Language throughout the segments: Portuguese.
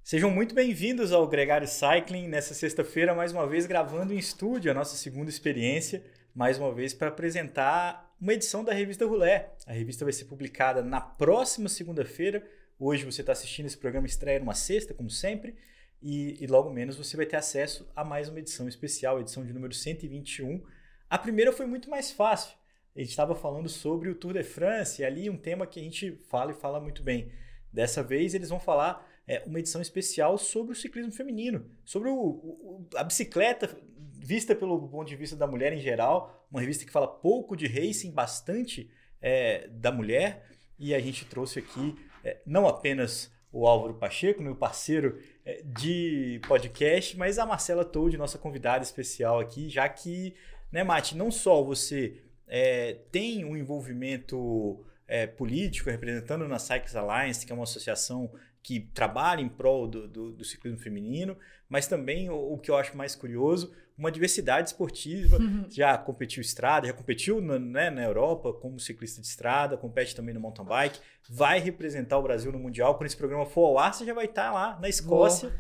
Sejam muito bem-vindos ao Gregário Cycling, nessa sexta-feira, mais uma vez gravando em estúdio a nossa segunda experiência, mais uma vez para apresentar uma edição da Revista Roulé. A revista vai ser publicada na próxima segunda-feira. Hoje você está assistindo esse programa, estreia numa sexta, como sempre, e logo menos você vai ter acesso a mais uma edição especial, edição de número 121. A primeira foi muito mais fácil. A gente estava falando sobre o Tour de France, e ali um tema que a gente fala muito bem. Dessa vez eles vão falar uma edição especial sobre o ciclismo feminino, sobre a bicicleta vista pelo ponto de vista da mulher em geral, uma revista que fala pouco de racing, bastante da mulher, e a gente trouxe aqui não apenas o Álvaro Pacheco, meu parceiro de podcast, mas a Marcela Toldi, nossa convidada especial aqui, já que, né, Mati, não só você tem um envolvimento político representando na Cycling Alliance, que é uma associação que trabalha em prol do ciclismo feminino, mas também o que eu acho mais curioso, uma diversidade esportiva. Já competiu estrada, já competiu na Europa como ciclista de estrada, compete também no mountain bike, vai representar o Brasil no Mundial. Quando esse programa for ao ar, você já vai estar lá na Escócia.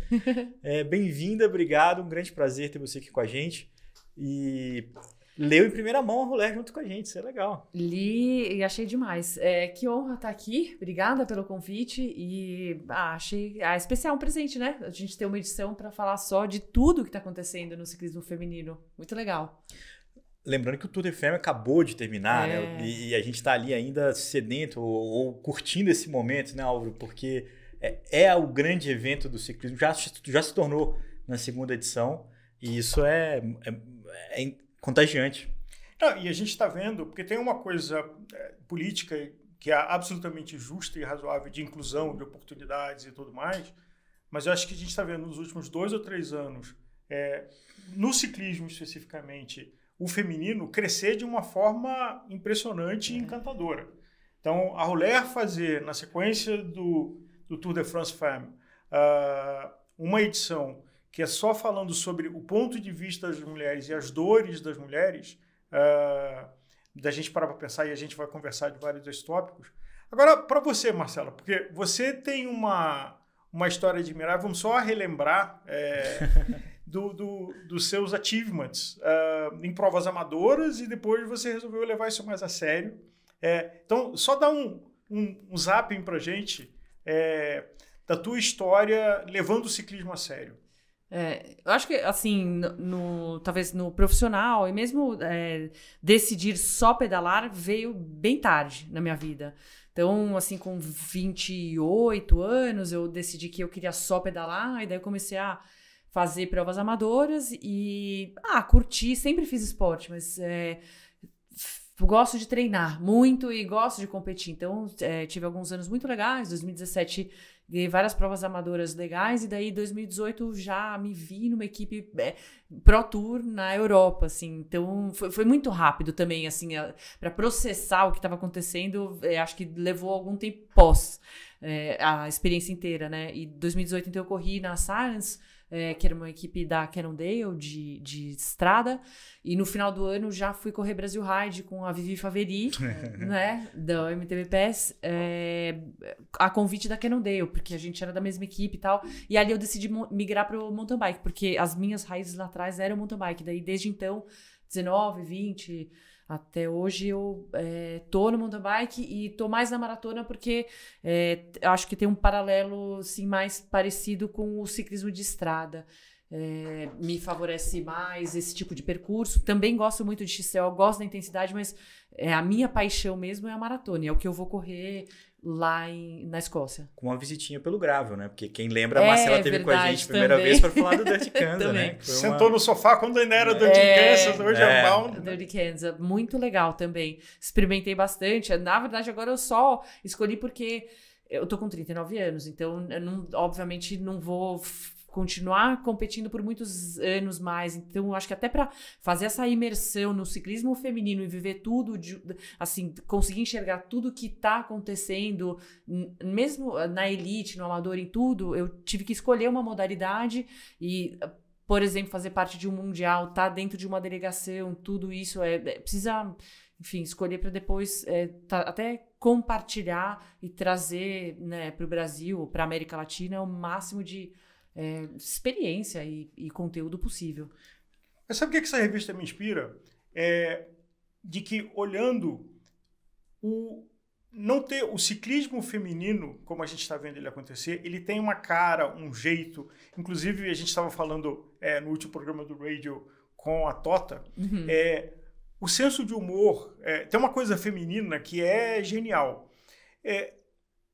Bem-vinda, obrigado, um grande prazer ter você aqui com a gente. E leu em primeira mão a Roulé junto com a gente, isso é legal. Li e achei demais. Que honra estar aqui, obrigada pelo convite e achei especial, um presente, né? A gente ter uma edição para falar só de tudo que está acontecendo no ciclismo feminino, muito legal. Lembrando que o Tour de Femme acabou de terminar, né? E a gente está ali ainda sedento ou curtindo esse momento, né, Álvaro? Porque é o grande evento do ciclismo, já se tornou na segunda edição, e isso é contagiante. Não, e a gente está vendo, porque tem uma coisa política que é absolutamente justa e razoável de inclusão, de oportunidades e tudo mais, mas eu acho que a gente está vendo nos últimos 2 ou 3 anos, no ciclismo especificamente, o feminino crescer de uma forma impressionante e encantadora. Então, a Roulé fazer, na sequência do Tour de France Femme, uma edição que é só falando sobre o ponto de vista das mulheres e as dores das mulheres, da gente parar para pensar, e a gente vai conversar de vários desses tópicos. Agora, para você, Marcela, porque você tem uma história admirável, vamos só relembrar dos seus achievements em provas amadoras, e depois você resolveu levar isso mais a sério. Então, só dá um zapping para a gente da tua história levando o ciclismo a sério. Eu acho que, assim, talvez no profissional, e mesmo decidir só pedalar veio bem tarde na minha vida. Então, assim, com 28 anos, eu decidi que eu queria só pedalar, e daí eu comecei a fazer provas amadoras e curti, sempre fiz esporte, mas gosto de treinar muito e gosto de competir. Então, tive alguns anos muito legais. 2017 ganhei várias provas amadoras legais, e daí em 2018 já me vi numa equipe Pro Tour na Europa, assim. Então foi muito rápido também, assim, para processar o que estava acontecendo. Acho que levou algum tempo pós a experiência inteira, né? E 2018 então eu corri na Science, que era uma equipe da Cannondale de estrada, e no final do ano já fui correr Brasil Ride com a Vivi Faveri, né, da MTB-PES, a convite da Cannondale, porque a gente era da mesma equipe e tal, e ali eu decidi migrar para o mountain bike, porque as minhas raízes lá atrás eram mountain bike, daí desde então, 19, 20... Até hoje eu tô no mountain bike e tô mais na maratona porque eu acho que tem um paralelo assim, mais parecido com o ciclismo de estrada. Me favorece mais esse tipo de percurso. Também gosto muito de XCO, gosto da intensidade, mas a minha paixão mesmo é a maratona. É o que eu vou correr lá na Escócia. Com uma visitinha pelo Gravel, né? Porque quem lembra, a Marcela teve com a gente a primeira vez para falar do Dirty Kansas, né? Sentou no sofá quando ainda era Dirty Kansas, hoje é Bound. Dirty Kansas, muito legal também. Experimentei bastante. Na verdade, agora eu só escolhi porque eu tô com 39 anos, então eu obviamente não vou continuar competindo por muitos anos mais. Então, eu acho que até para fazer essa imersão no ciclismo feminino e viver tudo, assim, conseguir enxergar tudo que está acontecendo, mesmo na elite, no amador, em tudo, eu tive que escolher uma modalidade e, por exemplo, fazer parte de um mundial, estar dentro de uma delegação, tudo isso precisa, enfim, escolher para depois até compartilhar e trazer, né, para o Brasil, para a América Latina, o máximo de experiência e conteúdo possível. Mas sabe o que essa revista me inspira? De que, olhando não ter o ciclismo feminino, como a gente está vendo ele acontecer, ele tem uma cara, um jeito. Inclusive, a gente estava falando no último programa do Radio com a Tota, o senso de humor, tem uma coisa feminina que é genial.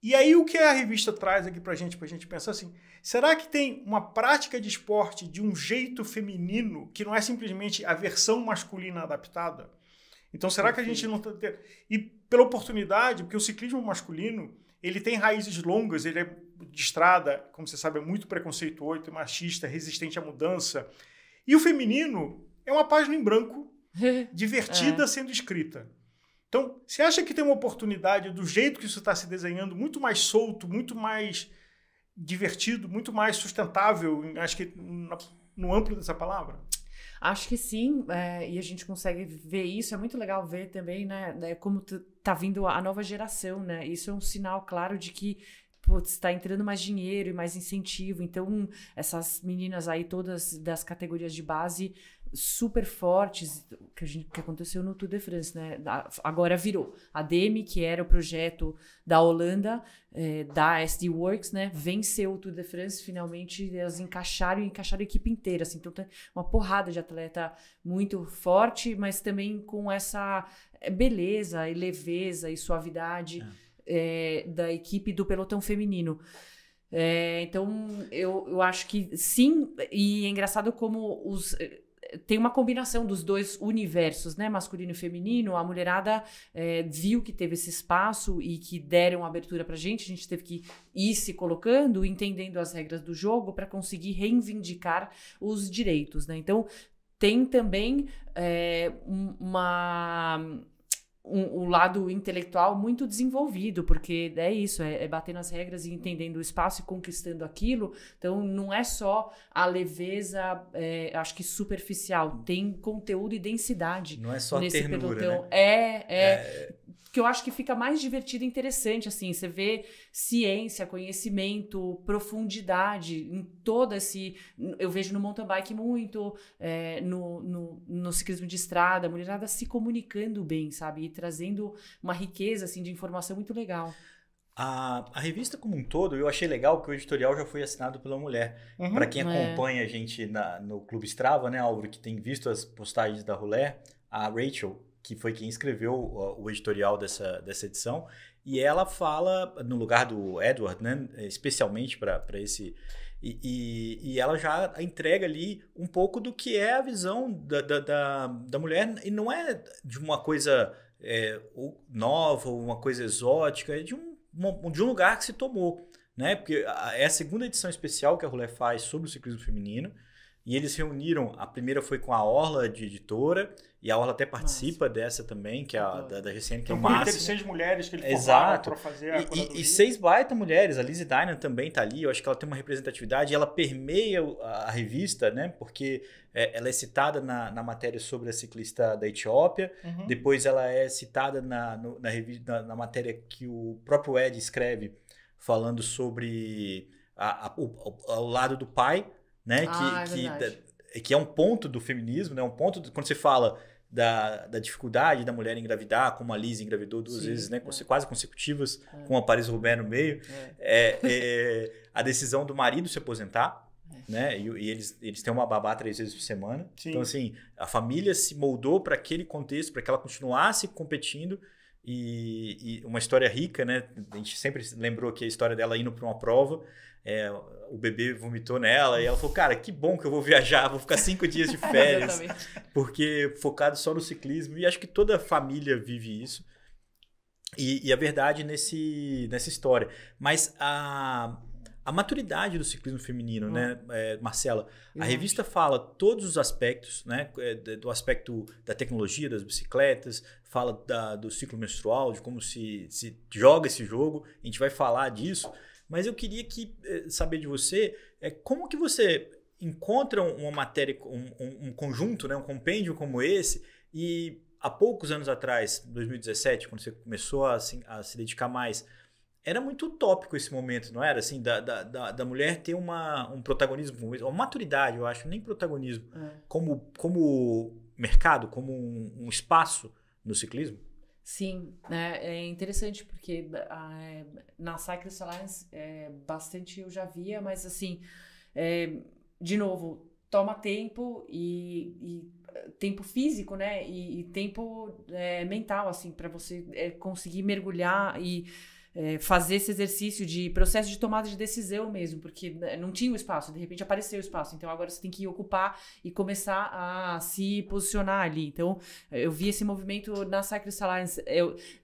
E aí o que a revista traz aqui pra gente pensar assim, será que tem uma prática de esporte de um jeito feminino que não é simplesmente a versão masculina adaptada? Então será que a gente não está... E pela oportunidade, porque o ciclismo masculino, ele tem raízes longas, ele é de estrada, como você sabe, é muito preconceituoso, machista, resistente à mudança. E o feminino é uma página em branco, divertida sendo escrita. Então, você acha que tem uma oportunidade do jeito que isso está se desenhando, muito mais solto, muito mais divertido, muito mais sustentável, acho que no amplo dessa palavra? Acho que sim, e a gente consegue ver isso, é muito legal ver também, né, como tá vindo a nova geração, né, isso é um sinal claro de que está entrando mais dinheiro e mais incentivo, então essas meninas aí todas das categorias de base super fortes, que aconteceu no Tour de France, né? Agora virou. A Demi, que era o projeto da Holanda, da SD Works, né? Venceu o Tour de France, finalmente elas encaixaram a equipe inteira, assim. Então tem uma porrada de atleta muito forte, mas também com essa beleza e leveza e suavidade da equipe do pelotão feminino. Então eu acho que sim, e é engraçado como tem uma combinação dos dois universos, né, masculino e feminino. A mulherada viu que teve esse espaço e que deram abertura pra gente. A gente teve que ir se colocando, entendendo as regras do jogo para conseguir reivindicar os direitos, né? Então, tem também um lado intelectual muito desenvolvido, porque é isso, é bater nas regras e entendendo o espaço e conquistando aquilo. Então, não é só a leveza, acho que superficial, tem conteúdo e densidade. Não é só nesse ternura, pelotão. né? Que eu acho que fica mais divertido e interessante, assim, você vê ciência, conhecimento, profundidade em todo esse... Eu vejo no mountain bike muito, no ciclismo de estrada, a mulherada se comunicando bem, sabe? E trazendo uma riqueza, assim, de informação muito legal. A revista como um todo, eu achei legal que o editorial já foi assinado pela mulher. Para quem acompanha a gente no Clube Strava, né, Álvaro, que tem visto as postagens da Roulé, a Rachel, que foi quem escreveu o editorial dessa edição, e ela fala, no lugar do Edward, né, especialmente para esse... E ela já entrega ali um pouco do que é a visão da mulher, e não é de uma coisa nova, uma coisa exótica, é de um lugar que se tomou, né? Porque é a segunda edição especial que a Roulé faz sobre o ciclismo feminino, e eles reuniram, a primeira foi com a Orla de editora, e a Orla até participa dessa também, que é a da GCN, que é o máximo. Teve 6 mulheres que ele formaram para fazer a curadoria. E 6 baita mulheres, a Lizzie Dynan também tá ali, eu acho que ela tem uma representatividade, e ela permeia a revista, né? Porque ela é citada na matéria sobre a ciclista da Etiópia, depois ela é citada na matéria que o próprio Ed escreve, falando sobre o lado do pai, né? Que é um ponto do feminismo, né? Um ponto quando você fala da dificuldade da mulher engravidar, como a Liz engravidou 2 vezes, né? Quase consecutivas, com a Paris-Roubaix no meio. A decisão do marido se aposentar, né? E eles têm uma babá 3 vezes por semana. Sim. Então, assim, a família se moldou para aquele contexto, para que ela continuasse competindo. E uma história rica, né? A gente sempre lembrou que a história dela indo para uma prova, o bebê vomitou nela e ela falou, cara, que bom que eu vou viajar, vou ficar 5 dias de férias, porque focado só no ciclismo, e acho que toda família vive isso, e a verdade nessa história. Mas a maturidade do ciclismo feminino, né, Marcela? A revista fala todos os aspectos, né, do aspecto da tecnologia, das bicicletas, fala do ciclo menstrual, de como se joga esse jogo, a gente vai falar disso, mas eu queria saber de você como que você encontra uma matéria, um conjunto, né, um compêndio como esse, e há poucos anos atrás, 2017, quando você começou a se dedicar mais, era muito utópico esse momento, não era? Assim, da mulher ter um protagonismo, uma maturidade, eu acho, nem protagonismo, como mercado, como um espaço no ciclismo. Sim, é interessante porque na Cyclist Alliance bastante eu já via, mas assim, de novo, toma tempo e tempo físico, né? E tempo mental, assim, para você conseguir mergulhar e fazer esse exercício de processo de tomada de decisão mesmo, porque não tinha o espaço, de repente apareceu o espaço, então agora você tem que ocupar e começar a se posicionar ali. Então, eu vi esse movimento na Cyclist Alliance,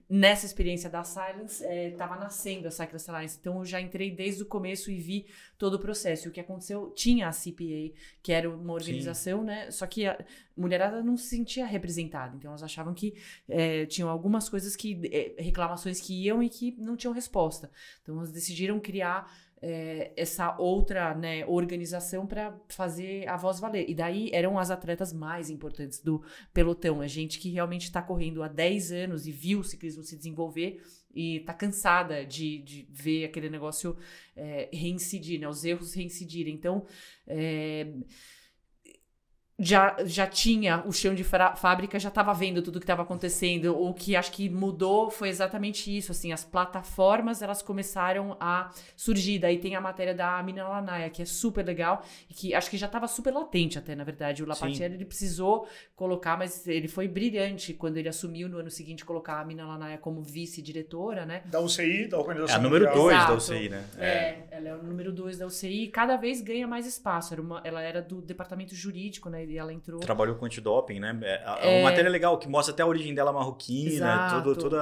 nessa experiência da Silence, estava nascendo a Cyclist Alliance, então eu já entrei desde o começo e vi todo o processo. O que aconteceu, tinha a CPA, que era uma organização, né? Só que a mulherada não se sentia representada, então elas achavam que tinham algumas coisas reclamações que iam e que não tinham resposta. Então elas decidiram criar essa outra, né, organização para fazer a voz valer. E daí eram as atletas mais importantes do pelotão. É gente que realmente está correndo há 10 anos e viu o ciclismo se desenvolver e está cansada de ver aquele negócio reincidir, né, os erros reincidirem. Então, já tinha o chão de fábrica, já estava vendo tudo que estava acontecendo. O que acho que mudou foi exatamente isso, assim, as plataformas, elas começaram a surgir. Daí tem a matéria da Amina Lanaya, que é super legal, e que acho que já estava super latente até, na verdade. O Lapatieri, ele precisou colocar, mas ele foi brilhante quando ele assumiu no ano seguinte colocar a Amina Lanaya como vice-diretora, né? Da UCI, da Organização É a número 2 da Exato. UCI, né? Ela é o número 2 da UCI e cada vez ganha mais espaço. Ela era do departamento jurídico, né? E ela entrou... Trabalhou com antidoping, né? É uma matéria legal, que mostra até a origem dela marroquina. Exato,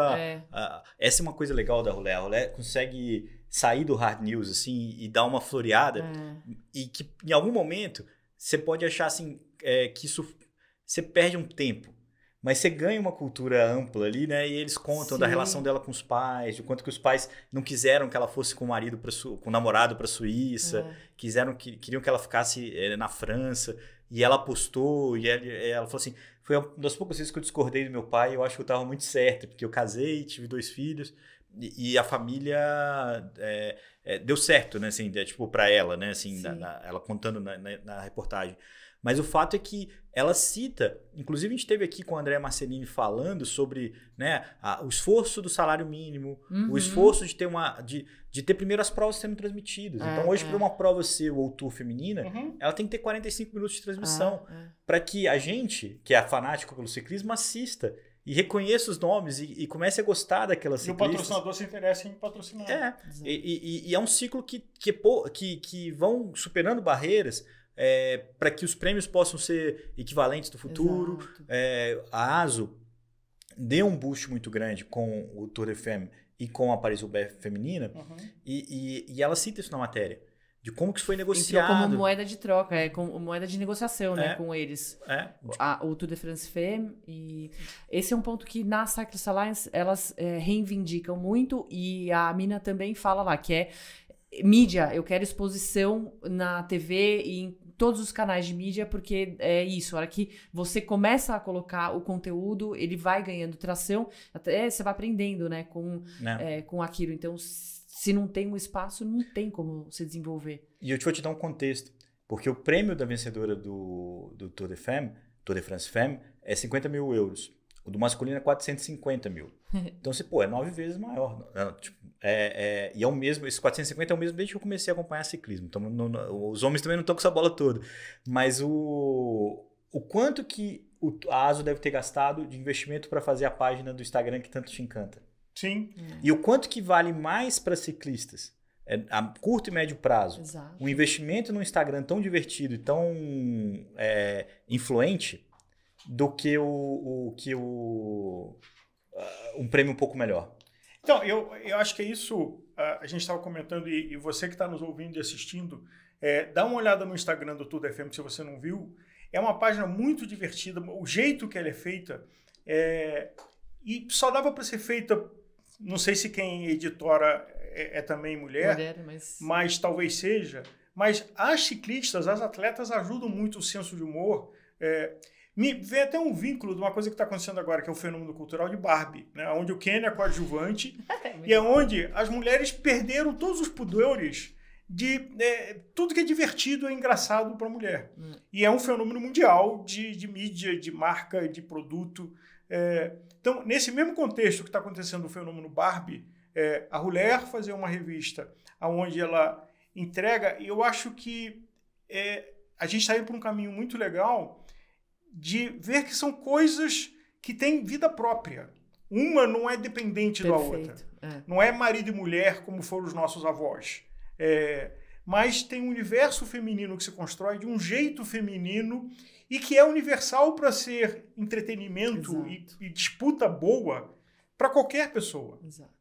essa é uma coisa legal da Roulé. A Roulé consegue sair do hard news, assim, e dar uma floreada. E que, em algum momento, você pode achar, assim, que isso... Você perde um tempo. Mas você ganha uma cultura ampla ali, né? E eles contam da relação dela com os pais, de quanto que os pais não quiseram que ela fosse com o marido, com o namorado para a Suíça, queriam que ela ficasse na França, e ela apostou, e ela falou assim, foi uma das poucas vezes que eu discordei do meu pai, eu acho que eu estava muito certo, porque eu casei, tive 2 filhos, e a família deu certo, né? Assim, tipo, para ela, né? Assim, ela contando na reportagem. Mas o fato é que ela cita, inclusive a gente esteve aqui com a Andrea Marcellini falando sobre, né, o esforço do salário mínimo, o esforço de ter primeiro as provas sendo transmitidas. Então hoje, para uma prova ser o World Tour feminina, ela tem que ter 45 minutos de transmissão para que a gente, que é fanático pelo ciclismo, assista e reconheça os nomes e comece a gostar daquelas ciclistas. E o patrocinador se interessa em patrocinar. E é um ciclo que vão superando barreiras, para que os prêmios possam ser equivalentes no futuro. A ASO deu um boost muito grande com o Tour de Femme e com a Paris-Roubaix feminina, e ela cita isso na matéria, de como que isso foi negociado. Entrou como moeda de troca, como moeda de negociação, né, com eles. O Tour de France Femme. E esse é um ponto que na Cyclist Alliance elas reivindicam muito, e a Amina também fala lá, que é mídia. Eu quero exposição na TV e em todos os canais de mídia, porque é isso, a hora que você começa a colocar o conteúdo, ele vai ganhando tração, até você vai aprendendo, né, com aquilo. Então, se não tem um espaço, não tem como se desenvolver. E eu vou te dar um contexto, porque o prêmio da vencedora do Tour de France Femme, é 50 mil euros. O do masculino é 450 mil. Então, é 9 vezes maior. E é o mesmo, esse 450 é o mesmo desde que eu comecei a acompanhar ciclismo. Então, os homens também não estão com essa bola toda. Mas o quanto que a ASO deve ter gastado de investimento para fazer a página do Instagram que tanto te encanta. Sim. E o quanto que vale mais para ciclistas a curto e médio prazo. Exato. Um investimento no Instagram tão divertido e tão influente do que um prêmio um pouco melhor. Então, eu acho que é isso, a gente estava comentando, e você que está nos ouvindo e assistindo, dá uma olhada no Instagram do Tour de FM, se você não viu. É uma página muito divertida, o jeito que ela é feita, e só dava para ser feita, não sei se quem editora é também mulher, mas talvez seja, mas as ciclistas, as atletas ajudam muito o senso de humor. Me vem até um vínculo de uma coisa que está acontecendo agora, que é o fenômeno cultural de Barbie, né? Onde o Ken é coadjuvante e é onde as mulheres perderam todos os pudores de tudo que é divertido é engraçado para a mulher. E é um fenômeno mundial de mídia, de marca, de produto. Então, nesse mesmo contexto que está acontecendo o fenômeno Barbie, a Rouleur fazer uma revista onde ela entrega, e eu acho que a gente está indo por um caminho muito legal de ver que são coisas que têm vida própria. Uma não é dependente da outra. Não é marido e mulher como foram os nossos avós. Mas tem um universo feminino que se constrói de um jeito feminino e que é universal para ser entretenimento e disputa boa para qualquer pessoa. Exato.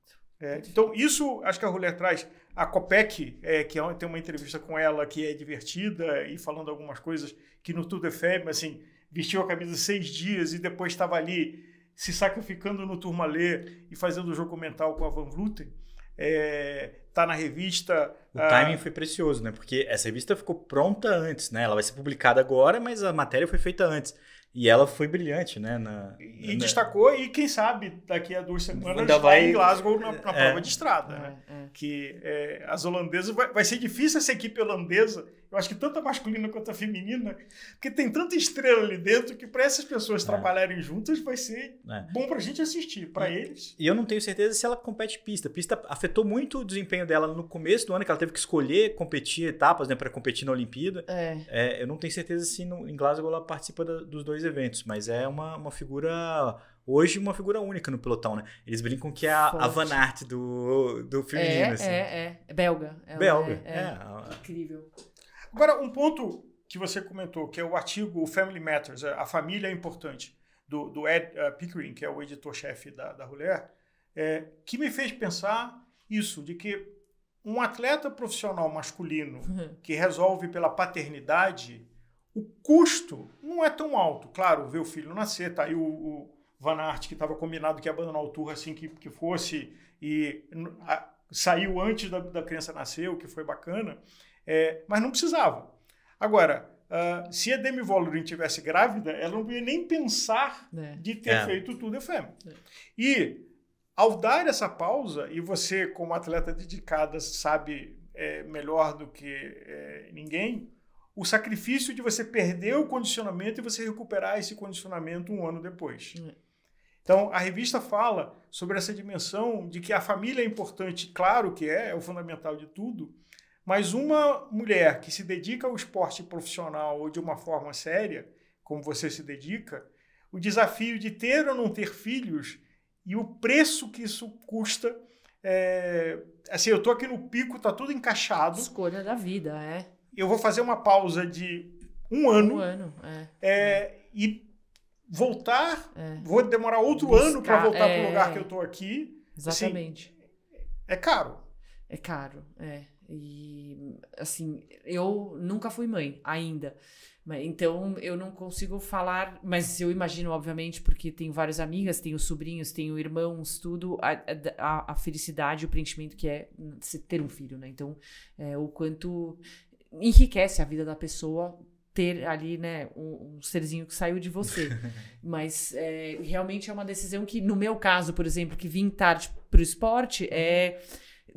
Então, isso acho que a Rouleur traz. A Copec, que tem uma entrevista com ela que é divertida e falando algumas coisas que no Tour de Femme, assim, vestiu a camisa 6 dias e depois estava ali se sacrificando no Tourmalet e fazendo o jogo mental com a Van Vleuten. Tá na revista. O timing foi precioso, né? Porque essa revista ficou pronta antes, né? Ela vai ser publicada agora, mas a matéria foi feita antes. E ela foi brilhante, né? Destacou, e quem sabe daqui a 2 semanas ainda vai em Glasgow na prova de estrada. Né? Que as holandesas... Vai ser difícil essa equipe holandesa, eu acho que tanto a masculina quanto a feminina, porque tem tanta estrela ali dentro que para essas pessoas trabalharem juntas vai ser bom para a gente assistir, para eles. E eu não tenho certeza se ela compete pista. Pista afetou muito o desempenho dela no começo do ano, que ela teve que escolher competir etapas, né, para competir na Olimpíada. Eu não tenho certeza se em Glasgow ela participa dos 2 eventos, mas é uma figura... Hoje, uma figura única no pelotão, né? Eles brincam que é a Van Aert do feminino. Assim. É belga. Belga, Incrível. Agora, um ponto que você comentou, que é o artigo Family Matters, a família é importante, do Ed Pickering, que é o editor-chefe da Rouleur, que me fez pensar isso, de que um atleta profissional masculino que resolve pela paternidade, o custo não é tão alto. Claro, ver o filho nascer, tá aí o Van Aert, que estava combinado que ia abandonar o Tour assim que fosse, e saiu antes da criança nascer, o que foi bacana, mas não precisava. Agora, se a Demi Vollering tivesse grávida, ela não ia nem pensar de ter feito tudo FM. E, ao dar essa pausa, e você, como atleta dedicada, sabe melhor do que ninguém, o sacrifício de você perder o condicionamento e você recuperar esse condicionamento 1 ano depois. Então, a revista fala sobre essa dimensão de que a família é importante, claro que é o fundamental de tudo, mas uma mulher que se dedica ao esporte profissional ou de uma forma séria, como você se dedica, o desafio de ter ou não ter filhos e o preço que isso custa. Assim, eu estou aqui no pico, está tudo encaixado. Escolha da vida, Eu vou fazer uma pausa de 1 ano. E voltar, vou demorar outro ano para voltar para o lugar que eu estou aqui. Exatamente. Assim, é caro. É caro, E, assim, eu nunca fui mãe ainda. Então, eu não consigo falar, mas eu imagino, obviamente, porque tenho várias amigas, tenho sobrinhos, tenho irmãos, tudo, a felicidade, o preenchimento que é ter um filho, né? Então, o quanto enriquece a vida da pessoa ter ali, né, um serzinho que saiu de você. Mas realmente é uma decisão que, no meu caso, por exemplo, que vim tarde pro esporte,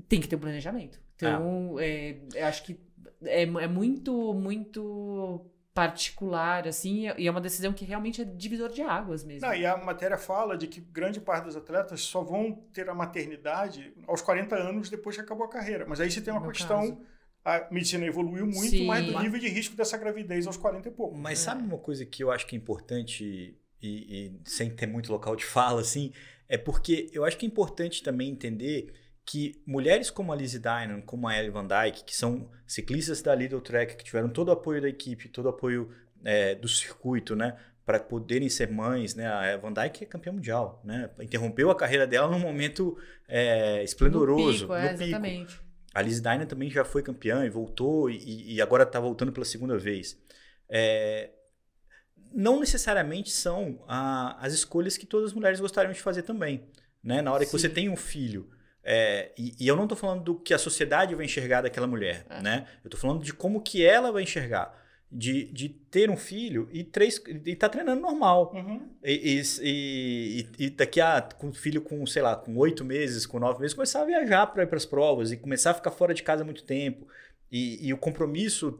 tem que ter um planejamento. Então, eu acho que é muito, muito particular, assim, e é uma decisão que realmente é divisor de águas mesmo. Não, e a matéria fala de que grande parte dos atletas só vão ter a maternidade aos 40 anos depois que acabou a carreira. Mas aí você tem uma questão... Caso. A medicina evoluiu muito, mas do nível de risco dessa gravidez aos 40 e pouco. Mas sabe uma coisa que eu acho que é importante, e sem ter muito local de fala, assim, é porque eu acho que é importante também entender que mulheres como a Lizzie Deignan, como a Ellie Van Dijk, que são ciclistas da Lidl Trek, que tiveram todo o apoio da equipe, todo o apoio do circuito, né, para poderem ser mães, né? A Van Dijk é campeã mundial, né? Interrompeu a carreira dela num momento esplendoroso. No pico, exatamente. A Lizzie Deignan também já foi campeã e voltou, e agora está voltando pela segunda vez. Não necessariamente são as escolhas que todas as mulheres gostariam de fazer também. Né? Na hora que você tem um filho, e eu não estou falando do que a sociedade vai enxergar daquela mulher. Né? Eu estou falando de como que ela vai enxergar. de ter um filho e tá treinando normal. Uhum. E daqui com filho com, sei lá, com 8 meses, com 9 meses, começar a viajar para ir para as provas e começar a ficar fora de casa muito tempo. E o compromisso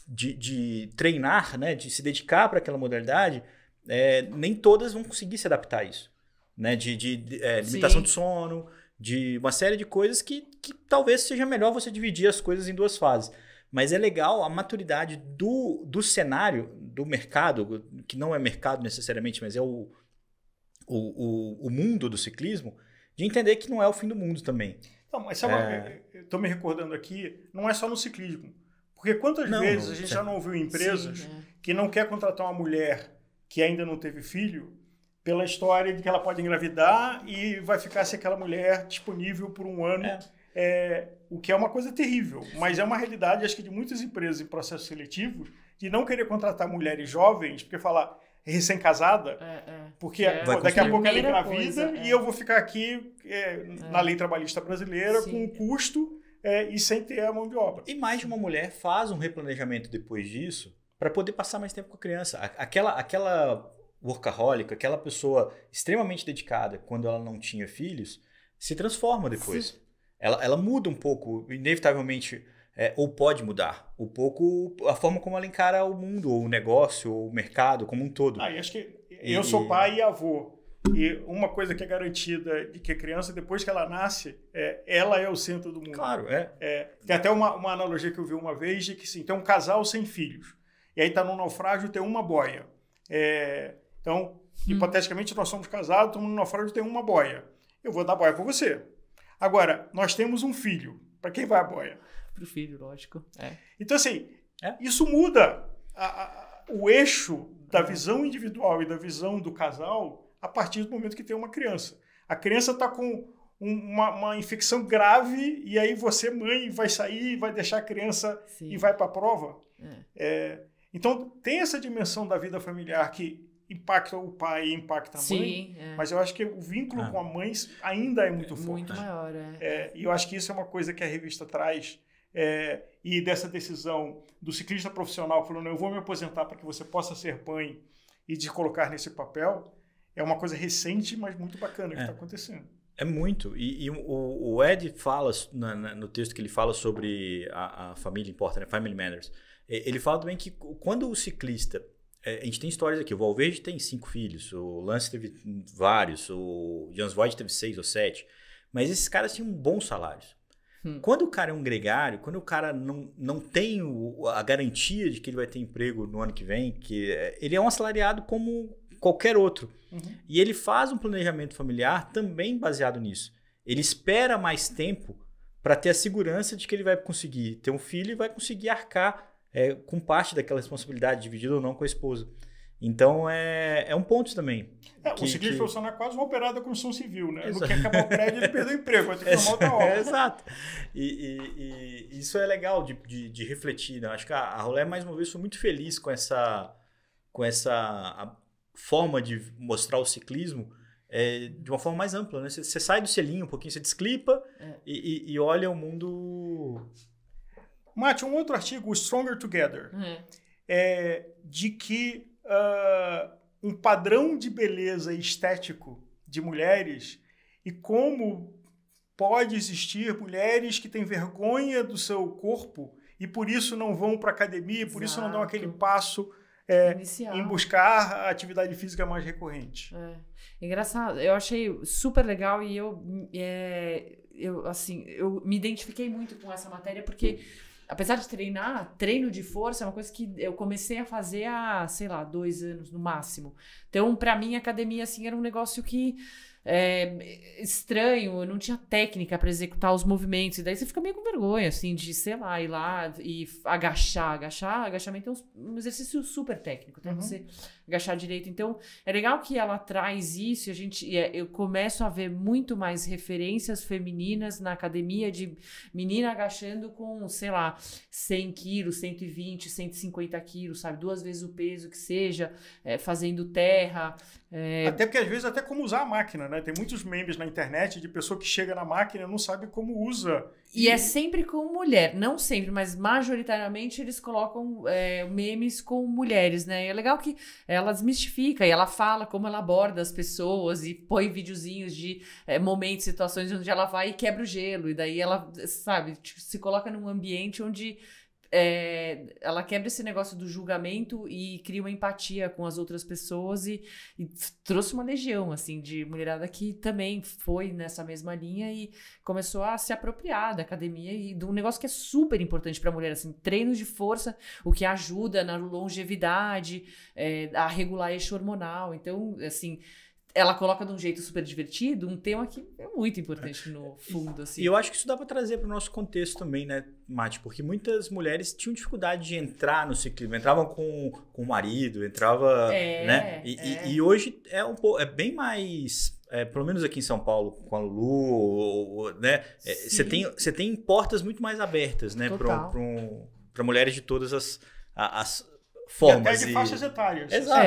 de treinar, né, de se dedicar para aquela modalidade, nem todas vão conseguir se adaptar a isso. Né, limitação de sono, de uma série de coisas que talvez seja melhor você dividir as coisas em 2 fases. Mas é legal a maturidade do cenário, do mercado, que não é mercado necessariamente, mas é o mundo do ciclismo, de entender que não é o fim do mundo também. Não, mas sabe, eu estou me recordando aqui, não é só no ciclismo. Porque quantas vezes a gente já não ouviu empresas que não quer contratar uma mulher que ainda não teve filho pela história de que ela pode engravidar e vai ficar sem aquela mulher disponível por um ano. O que é uma coisa terrível, mas é uma realidade, acho que de muitas empresas em processos seletivos, de não querer contratar mulheres jovens, porque falar recém-casada, porque daqui a pouco ela engravida e eu vou ficar aqui na lei trabalhista brasileira com o custo e sem ter a mão de obra. E mais de uma mulher faz um replanejamento depois disso para poder passar mais tempo com a criança. Aquela workaholic, aquela pessoa extremamente dedicada quando ela não tinha filhos, se transforma depois. Sim. Ela muda um pouco, inevitavelmente, ou pode mudar um pouco a forma como ela encara o mundo, ou o negócio, ou o mercado como um todo. E acho que eu sou pai e avô. E uma coisa que é garantida de que a criança, depois que ela nasce, ela é o centro do mundo. Claro, tem até uma analogia que eu vi uma vez de que sim, tem um casal sem filhos. E aí está num naufrágio, tem uma boia. Então, hipoteticamente, nós somos casados, estamos num naufrágio, tem uma boia. Eu vou dar boia para você. Agora, nós temos um filho. Para quem vai a boia? Para o filho, lógico. Então, assim, isso muda o eixo da visão individual e da visão do casal a partir do momento que tem uma criança. A criança está com uma infecção grave e aí você, mãe, vai sair, vai deixar a criança e vai para a prova. Então, tem essa dimensão da vida familiar que impacta o pai e impacta a mãe, mas eu acho que o vínculo com a mãe ainda é muito forte. Muito maior, E eu acho que isso é uma coisa que a revista traz, e dessa decisão do ciclista profissional falando, eu vou me aposentar para que você possa ser mãe e te colocar nesse papel, é uma coisa recente, mas muito bacana que está acontecendo. É muito. E o Ed fala, no texto que ele fala sobre a família importa, né? Family Matters, ele fala também que quando o ciclista... A gente tem histórias aqui. O Valverde tem 5 filhos. O Lance teve vários. O Jans Voigt teve 6 ou 7. Mas esses caras tinham bons salários. Quando o cara é um gregário, quando o cara não tem a garantia de que ele vai ter emprego no ano que vem, que ele é um assalariado como qualquer outro. E ele faz um planejamento familiar também baseado nisso. Ele espera mais tempo para ter a segurança de que ele vai conseguir ter um filho e vai conseguir arcar com parte daquela responsabilidade, dividida ou não com a esposa. Então, é um ponto também. O ciclista profissional é quase uma operada da construção civil, né? No que acabar o prédio, ele perdeu o emprego, vai ter que tomar outra obra. Exato. E isso é legal de refletir, né? Acho que a Rolé, mais uma vez, foi muito feliz com essa forma de mostrar o ciclismo de uma forma mais ampla, né? Você sai do selinho um pouquinho, você desclipa e olha o mundo... Mate, um outro artigo, o Stronger Together, de que um padrão de beleza estético de mulheres e como pode existir mulheres que têm vergonha do seu corpo e por isso não vão para a academia, por isso não dão aquele passo em buscar a atividade física mais recorrente. Engraçado, eu achei super legal e eu me identifiquei muito com essa matéria porque apesar de treino de força é uma coisa que eu comecei a fazer há, 2 anos no máximo. Então, para mim, a academia assim, era um negócio que estranho, eu não tinha técnica para executar os movimentos, e daí você fica meio com vergonha, assim, de, ir lá e agachar. Agachamento é um exercício super técnico, tá? Você agachar direito. Então, é legal que ela traz isso e eu começo a ver muito mais referências femininas na academia de menina agachando com, 100 quilos, 120, 150 quilos, sabe? 2 vezes o peso que seja, fazendo terra. Até porque, às vezes, até como usar a máquina, né? Tem muitos memes na internet de pessoa que chega na máquina e não sabe como usa E é sempre com mulher, não sempre, mas majoritariamente eles colocam memes com mulheres, né? E é legal que ela desmistifica e ela fala como ela aborda as pessoas e põe videozinhos de momentos, situações onde ela vai e quebra o gelo. E daí ela, sabe, se coloca num ambiente onde ela quebra esse negócio do julgamento e cria uma empatia com as outras pessoas e trouxe uma legião, assim, de mulherada que também foi nessa mesma linha e começou a se apropriar da academia e de um negócio que é super importante para a mulher, assim, treinos de força, o que ajuda na longevidade, a regular eixo hormonal. Então, assim, ela coloca de um jeito super divertido um tema que é muito importante no fundo, assim. E eu acho que isso dá para trazer para o nosso contexto também, né, Mati? Porque muitas mulheres tinham dificuldade de entrar no ciclismo, entravam com o marido, né? E hoje é bem mais, pelo menos aqui em São Paulo, com a Lulu, né? Você tem portas muito mais abertas, né, para mulheres de todas as formas. E até de faixas etárias. Exato.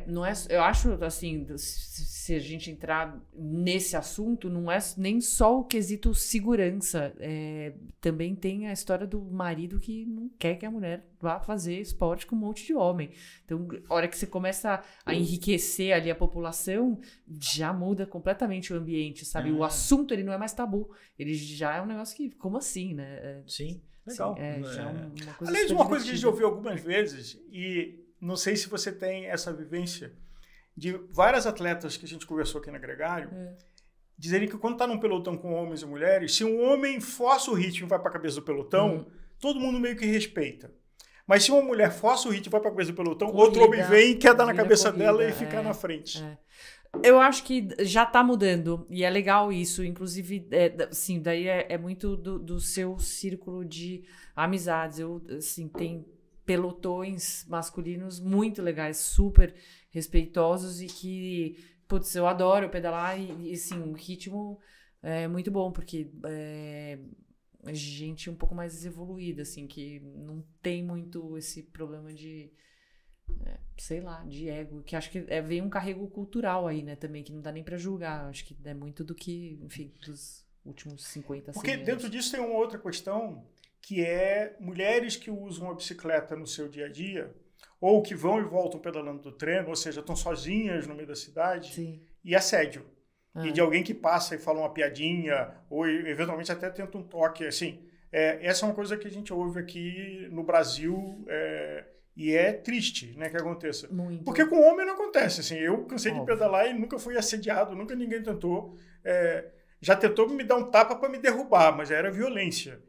Não é, eu acho, assim, se a gente entrar nesse assunto, não é nem só o quesito segurança. Também tem a história do marido que não quer que a mulher vá fazer esporte com um monte de homem. Então, a hora que você começa a enriquecer ali a população, já muda completamente o ambiente, sabe? O assunto, ele não é mais tabu. Ele já é um negócio que, como assim, né? Sim. Legal. Já uma coisa. Aliás, uma coisa que a gente ouviu algumas vezes, e não sei se você tem essa vivência, de várias atletas que a gente conversou aqui na Gregário, dizerem que quando está num pelotão com homens e mulheres, se um homem força o ritmo e vai para a cabeça do pelotão, todo mundo meio que respeita. Mas se uma mulher força o ritmo e vai para a cabeça do pelotão, outro homem vem e quer dar na cabeça dela e ficar na frente. Eu acho que já tá mudando, e é legal isso, inclusive, assim, daí é muito do seu círculo de amizades. Eu, assim, tem pelotões masculinos muito legais, super respeitosos e que, putz, eu adoro pedalar e assim, o ritmo é muito bom, porque gente um pouco mais evoluída, assim, que não tem muito esse problema de... sei lá, de ego, que acho que vem um carrego cultural aí, né, também, que não dá nem pra julgar, acho que é muito do que, enfim, dos últimos 50, 100 Porque anos. dentro disso tem uma outra questão, que é mulheres que usam a bicicleta no seu dia a dia, ou que vão e voltam pedalando do treino, ou seja, estão sozinhas no meio da cidade, Sim. E assédio. E de alguém que passa e fala uma piadinha, ou eventualmente até tenta um toque, assim. Essa é uma coisa que a gente ouve aqui no Brasil, e é triste, né, que aconteça. Muito. Porque com homem não acontece, assim. Eu cansei de pedalar e nunca fui assediado, nunca ninguém tentou. Já tentou me dar um tapa para me derrubar, mas era violência.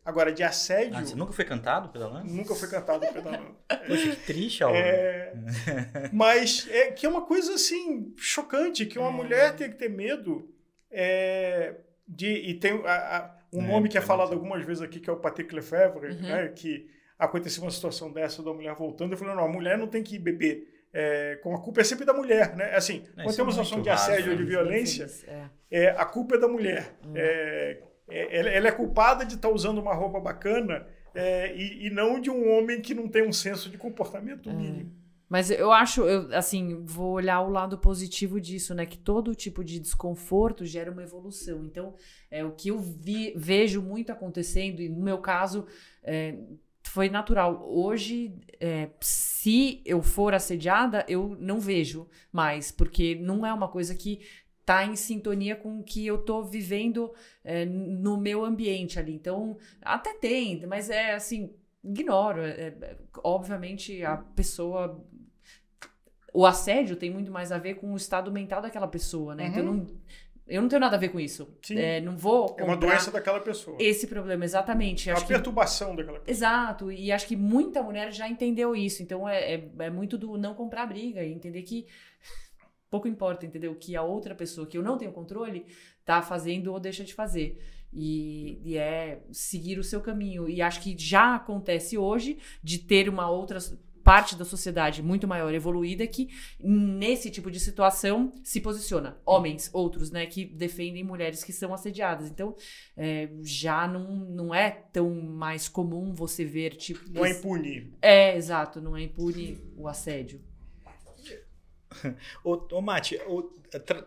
Agora, de assédio... Você nunca foi cantado pedalando? Nunca fui cantado pedalando. Poxa, que triste, Álvaro. Mas que é uma coisa, assim, chocante, que uma mulher tem que ter medo e tem um nome que é falado algumas vezes aqui, que é o Patrick Lefebvre, né, que aconteceu uma situação dessa da mulher voltando e falando, não, a mulher não tem que beber. Com a culpa é sempre da mulher, né? Assim, quando temos noção de assédio ou de violência, a culpa é da mulher. Ela é culpada de estar usando uma roupa bacana e não de um homem que não tem um senso de comportamento mínimo. Mas eu acho, assim, vou olhar o lado positivo disso, né? Que todo tipo de desconforto gera uma evolução. Então, o que eu vejo muito acontecendo, e no meu caso, foi natural. Hoje, se eu for assediada, eu não vejo mais, porque não é uma coisa que tá em sintonia com o que eu tô vivendo no meu ambiente ali. Então, até tem, mas assim, ignoro. Obviamente, a pessoa... O assédio tem muito mais a ver com o estado mental daquela pessoa, né? Então, eu não tenho nada a ver com isso. Não vou comprar... É uma doença daquela pessoa. Esse problema, exatamente. É uma perturbação daquela pessoa. Exato. E acho que muita mulher já entendeu isso. Então, é muito do não comprar briga e entender que pouco importa, entendeu? Que a outra pessoa, que eu não tenho controle, tá fazendo ou deixa de fazer. E é seguir o seu caminho. E acho que já acontece hoje de ter uma outra parte da sociedade muito maior, evoluída, que nesse tipo de situação se posiciona. Homens, outros, né, que defendem mulheres que são assediadas. Então, já não é tão mais comum você ver, tipo... Não é impune. Exato, não é impune o assédio. Ô Mati,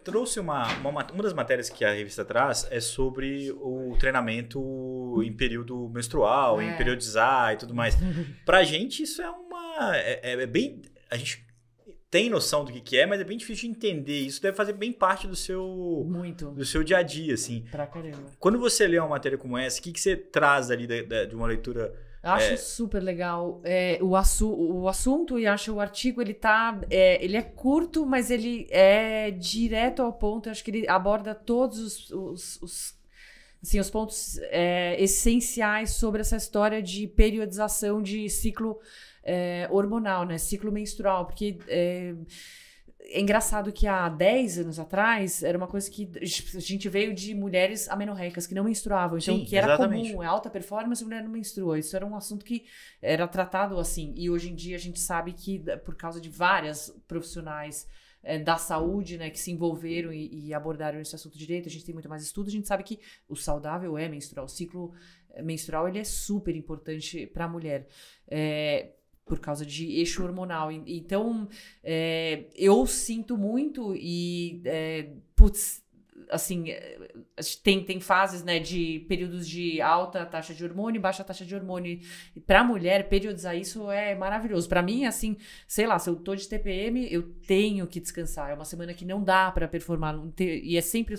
trouxe uma das matérias que a revista traz é sobre o treinamento em período menstrual, em periodizar e tudo mais. Pra gente isso é bem... A gente tem noção do que é, mas é bem difícil de entender. Isso deve fazer bem parte do seu dia a dia, assim. Pra caramba. Quando você lê uma matéria como essa, o que você traz ali de uma leitura... Eu acho super legal o assunto e acho o artigo, ele é curto, mas ele é direto ao ponto. Eu acho que ele aborda todos os pontos essenciais sobre essa história de periodização de ciclo hormonal, né? Ciclo menstrual, porque é engraçado que há 10 anos atrás era uma coisa que a gente veio de mulheres amenorreicas que não menstruavam, então Sim, que era exatamente. comum, alta performance, a mulher não menstrua. Isso era um assunto que era tratado assim, e hoje em dia a gente sabe que por causa de várias profissionais da saúde, né, que se envolveram e abordaram esse assunto direito, a gente tem muito mais estudos, a gente sabe que o saudável é menstrual, o ciclo menstrual ele é super importante para a mulher. Por causa de eixo hormonal. Então, eu sinto muito e, assim, tem fases, né, de períodos de alta taxa de hormônio e baixa taxa de hormônio. Para a mulher, periodizar isso é maravilhoso. Para mim, assim, sei lá, se eu tô de TPM, eu tenho que descansar. É uma semana que não dá para performar. E é sempre...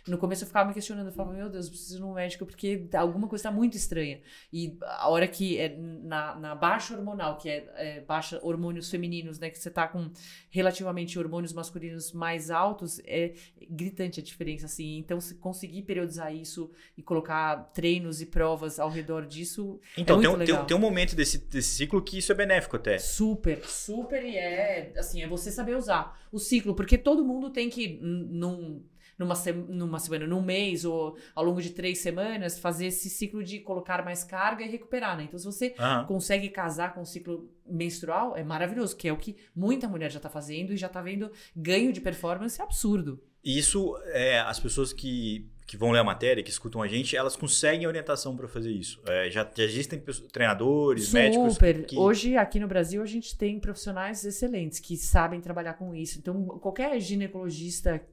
No começo eu ficava me questionando, eu falava, meu Deus, eu preciso ir no médico porque alguma coisa está muito estranha. E a hora que na baixa hormonal, que baixa hormônios femininos, né, que você tá com relativamente hormônios masculinos mais altos, é gritante a diferença, assim. Então, se conseguir periodizar isso e colocar treinos e provas ao redor disso, então, muito legal. Tem um momento desse ciclo que isso é benéfico até. Super, super, e assim, é você saber usar o ciclo, porque todo mundo tem que, numa semana, num mês ou ao longo de 3 semanas, fazer esse ciclo de colocar mais carga e recuperar, né? Então, se você consegue casar com o ciclo menstrual, é maravilhoso, que é o que muita mulher já tá fazendo e já tá vendo ganho de performance absurdo. E isso, as pessoas que vão ler a matéria, que escutam a gente, elas conseguem orientação para fazer isso. Já existem treinadores, médicos... Super. Hoje, aqui no Brasil, a gente tem profissionais excelentes que sabem trabalhar com isso. Então, qualquer ginecologista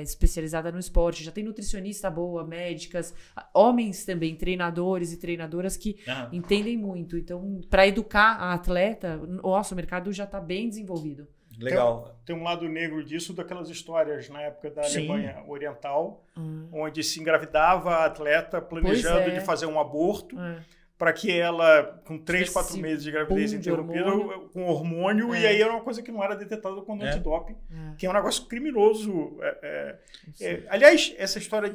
especializada no esporte, já tem nutricionista boa, médicas, homens também, treinadores e treinadoras que entendem muito. Então, para educar a atleta, nossa, o mercado já está bem desenvolvido. Legal. Tem um lado negro disso, daquelas histórias na época da Alemanha Oriental, onde se engravidava a atleta planejando de fazer um aborto, para que ela, com 3, 4 meses de gravidez interrompida, com hormônio, e aí era uma coisa que não era detectada quando antidoping, que é um negócio criminoso. Aliás, essa história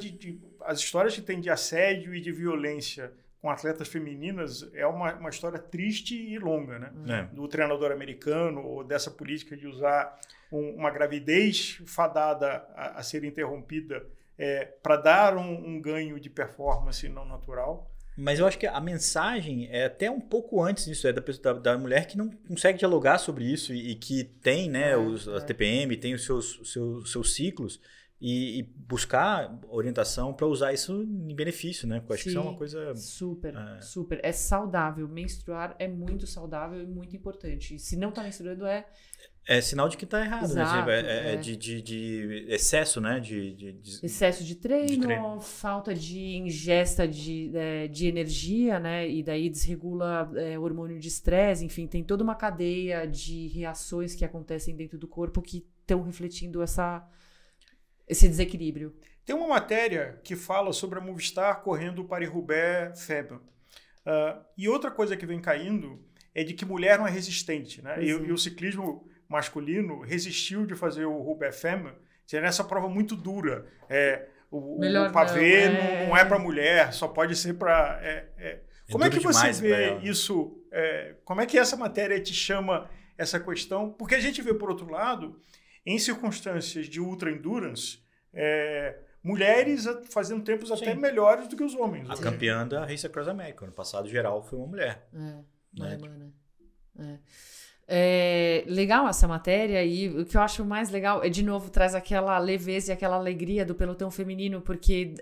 as histórias que tem de assédio e de violência com atletas femininas é uma história triste e longa, né? Do treinador americano, ou dessa política de usar uma gravidez fadada a ser interrompida para dar um ganho de performance não natural. Mas eu acho que a mensagem é até um pouco antes disso, da mulher que não consegue dialogar sobre isso e que tem, né, a TPM, tem os seus ciclos, e buscar orientação para usar isso em benefício, né? Porque eu acho que isso é uma coisa... Super. É saudável. Menstruar é muito saudável e muito importante. E se não tá menstruando, é sinal de que tá errado. Exato, né? De excesso, né? Excesso de treino, falta de ingesta de energia, né? E daí desregula hormônio de estresse. Enfim, tem toda uma cadeia de reações que acontecem dentro do corpo que estão refletindo esse desequilíbrio. Tem uma matéria que fala sobre a Movistar correndo o Paris-Roubaix Femme. E outra coisa que vem caindo é de que mulher não é resistente, né? E o ciclismo masculino resistiu de fazer o Roubaix Femme, nessa prova muito dura. O pavê não é para mulher, só pode ser para... Como é que você vê isso? Como é que essa matéria te chama essa questão? Porque a gente vê, por outro lado, em circunstâncias de ultra-endurance, mulheres fazendo tempos até melhores do que os homens. A campeã da Race Across America, ano passado, geral, foi uma mulher. Uma alemã, né? Legal essa matéria, e o que eu acho mais legal é, de novo, traz aquela leveza e aquela alegria do pelotão feminino, porque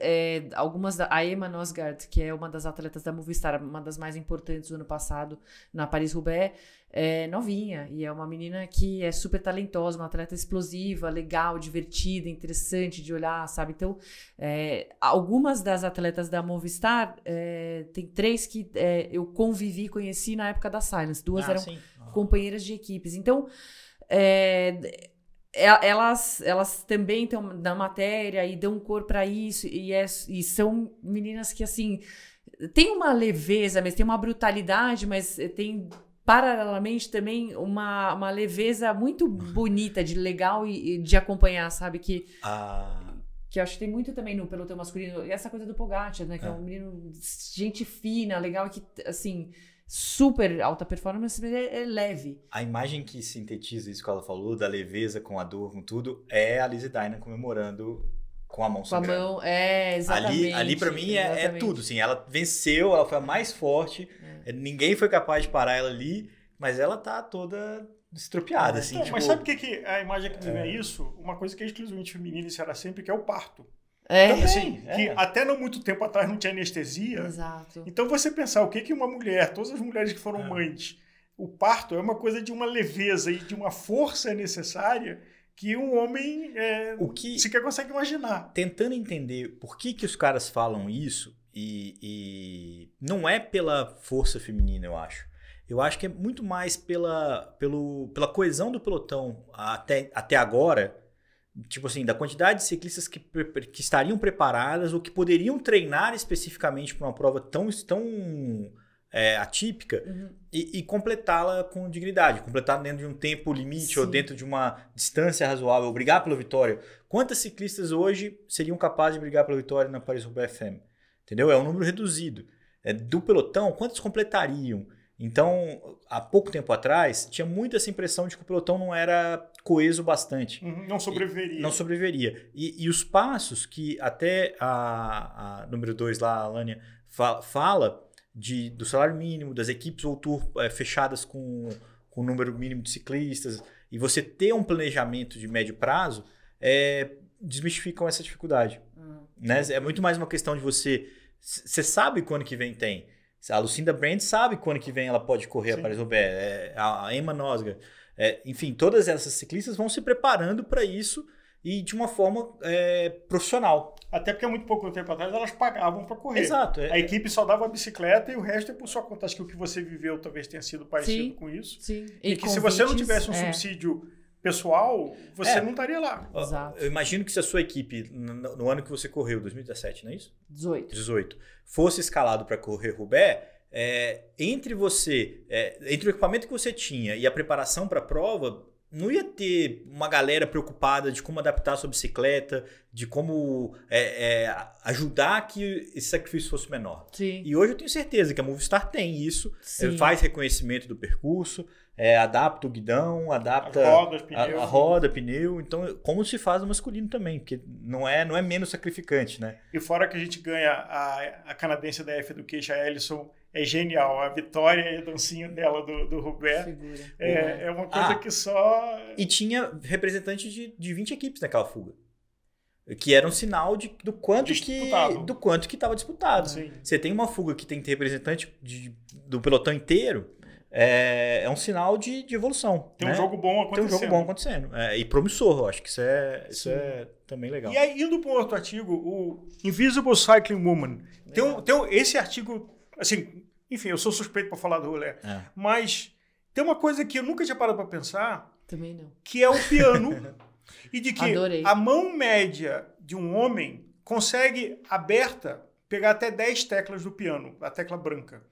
a Emma Nosgard, que é uma das atletas da Movistar, uma das mais importantes do ano passado na Paris-Roubaix, é novinha, e é uma menina que é super talentosa, uma atleta explosiva, legal, divertida, interessante de olhar, sabe? Então, algumas das atletas da Movistar, tem 3 que eu conheci na época da Silence, 2 eram companheiras de equipes. Então, elas também estão na matéria e dão cor para isso, e são meninas que, assim, tem uma leveza, mas tem uma brutalidade, mas tem paralelamente também uma leveza muito bonita, de legal e de acompanhar, sabe? Que eu acho que tem muito também no pelotão masculino, essa coisa do Pogacar, né? Que é um menino, gente fina, legal, e que, assim, super alta performance, mas é leve. A imagem que sintetiza isso que ela falou, da leveza com a dor, com tudo, é a Lizzie Deignan comemorando com a mão sangrando. Com a mão, exatamente. Ali pra mim é tudo, assim, ela venceu, ela foi a mais forte, ninguém foi capaz de parar ela ali, mas ela tá toda estropiada, assim. Então, mas sabe o que a imagem que me vem é isso? Uma coisa que é exclusivamente feminina e será sempre, que é o parto. Também, assim, que até não muito tempo atrás não tinha anestesia. Exato. Então você pensar o que uma mulher, todas as mulheres que foram mães, o parto é uma coisa de uma leveza e de uma força necessária que um homem sequer consegue imaginar. Tentando entender por que os caras falam isso, e não é pela força feminina, eu acho. Eu acho que é muito mais pela coesão do pelotão até agora. Tipo assim, da quantidade de ciclistas que estariam preparadas ou que poderiam treinar especificamente para uma prova tão atípica e completá-la com dignidade, completar dentro de um tempo limite ou dentro de uma distância razoável, brigar pela vitória. Quantas ciclistas hoje seriam capazes de brigar pela vitória na Paris-Roubaix FM? Entendeu? É um número reduzido. Do pelotão, quantos completariam? Então, há pouco tempo atrás, tinha muito essa impressão de que o pelotão não era coeso bastante. Não sobreviveria. Não sobreviveria. E os passos que até a número 2 lá, a Alânia, fala do salário mínimo, das equipes ou tour fechadas com um número mínimo de ciclistas, e você ter um planejamento de médio prazo, desmistificam essa dificuldade. Né? É muito mais uma questão de você sabe quando que vem tem. A Lucinda Brand sabe quando que vem ela pode correr a Paris-Roubaix. A Emma Nosgard. Enfim, todas essas ciclistas vão se preparando para isso e de uma forma profissional. Até porque há muito pouco tempo atrás elas pagavam para correr. Exato. A equipe só dava a bicicleta e o resto é por sua conta. Acho que o que você viveu talvez tenha sido parecido com isso. Sim. E que se você não tivesse um subsídio pessoal, você não estaria lá. Exato. Eu imagino que se a sua equipe, no ano que você correu, 2017, não é isso? 18. Fosse escalado para correr Roubaix, entre o equipamento que você tinha e a preparação para a prova, não ia ter uma galera preocupada de como adaptar a sua bicicleta, de como ajudar que esse sacrifício fosse menor. Sim. E hoje eu tenho certeza que a Movistar tem isso, faz reconhecimento do percurso, adapta o guidão, adapta a roda, pneu. Então, como se faz no masculino também, porque não é menos sacrificante, né? E fora que a gente ganha a canadense da F-Education, a Ellison, é genial. A vitória e a dancinha dela do Roubaix é uma coisa que só... E tinha representante de 20 equipes naquela fuga. Que era um sinal do quanto que estava disputado. Sim. Você tem uma fuga que tem que ter representante do pelotão inteiro, é um sinal de evolução. Tem um jogo bom acontecendo. E promissor, eu acho que isso é também legal. E aí, indo para um outro artigo, o Invisible Cycling Woman. Tem esse artigo, assim, enfim, eu sou suspeito para falar do rolê, mas tem uma coisa que eu nunca tinha parado para pensar, também não, que é o piano. E de que Adorei. A mão média de um homem consegue, aberta, pegar até 10 teclas do piano, a tecla branca.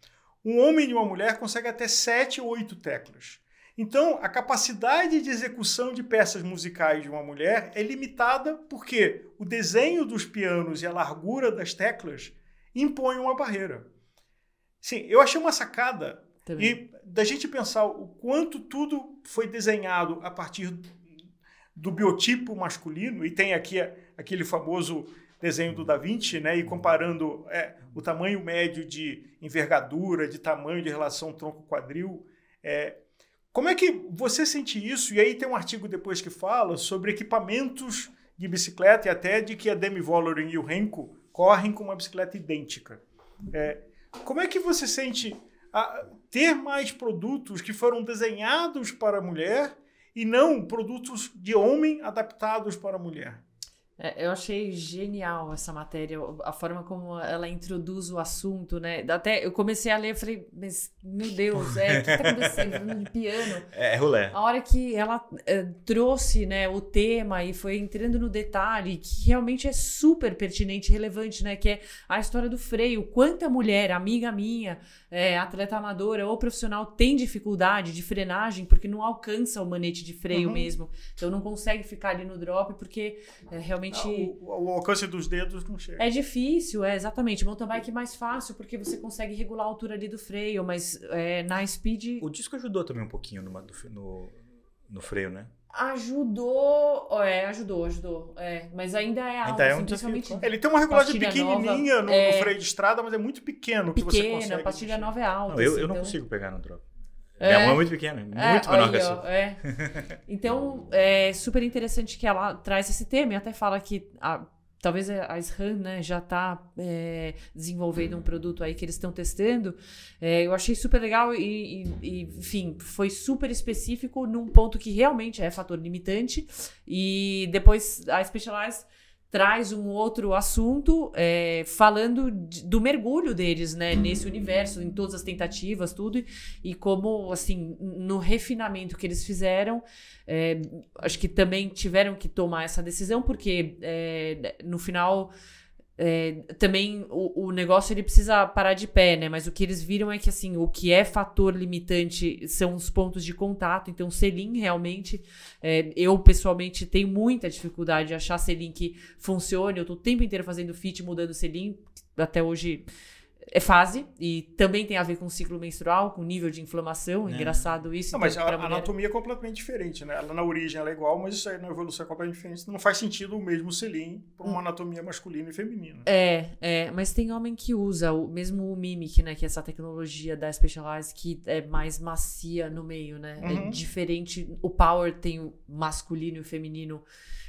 Um homem e uma mulher consegue até 7 ou 8 teclas. Então, a capacidade de execução de peças musicais de uma mulher é limitada porque o desenho dos pianos e a largura das teclas impõem uma barreira. Sim, eu achei uma sacada. Também. E da gente pensar o quanto tudo foi desenhado a partir do biotipo masculino, e tem aqui aquele famoso desenho do Da Vinci, né, e comparando o tamanho médio de envergadura, de tamanho de relação tronco-quadril, Como é que você sente isso? E aí tem um artigo depois que fala sobre equipamentos de bicicleta e até de que a Demi Vollering e o Renko correm com uma bicicleta idêntica. Como é que você sente ter mais produtos que foram desenhados para a mulher e não produtos de homem adaptados para a mulher? Eu achei genial essa matéria, a forma como ela introduz o assunto, né? Até eu comecei a ler e falei, mas, meu Deus, o que tá acontecendo? Falando de piano. Rolê. A hora que ela trouxe, né, o tema e foi entrando no detalhe, que realmente é super pertinente e relevante, né? Que é a história do freio. Quanta mulher, amiga minha, atleta amadora ou profissional, tem dificuldade de frenagem porque não alcança o manete de freio mesmo. Então não consegue ficar ali no drop porque realmente... O alcance dos dedos não chega. É difícil, exatamente. Mountain bike é mais fácil porque você consegue regular a altura ali do freio, mas na speed... O disco ajudou também um pouquinho no freio, né? Ajudou, mas ainda é algo, ainda um principalmente... Ele tem uma regulagem pequenininha no freio de estrada, mas é muito pequeno que você consegue. A pastilha nova é alta. Não, eu não consigo pegar no drop. Minha mão é muito pequena, muito menor que a sua. Então, é super interessante que ela traz esse tema e até fala que talvez a SRAM, né, já está desenvolvendo um produto aí que eles estão testando. Eu achei super legal e, enfim, foi super específico num ponto que realmente é fator limitante. E depois a Specialized traz um outro assunto falando do mergulho deles, né, nesse universo, em todas as tentativas, tudo, e como, assim, no refinamento que eles fizeram, acho que também tiveram que tomar essa decisão, porque no final... também o negócio ele precisa parar de pé, né? Mas o que eles viram é que assim, o que é fator limitante são os pontos de contato. Então, selim realmente, eu pessoalmente tenho muita dificuldade de achar selim que funcione. Eu tô o tempo inteiro fazendo fit, mudando selim. Até hoje é fase, e também tem a ver com o ciclo menstrual, com o nível de inflamação, engraçado isso. Não, mas a anatomia é completamente diferente, né? Ela na origem ela é igual, mas isso aí na evolução é completamente diferente. Não faz sentido o mesmo selim para uma anatomia masculina e feminina. Mas tem homem que usa, mesmo o Mimic, né? Que é essa tecnologia da Specialized que é mais macia no meio, né? É diferente, o Power tem o masculino e o feminino.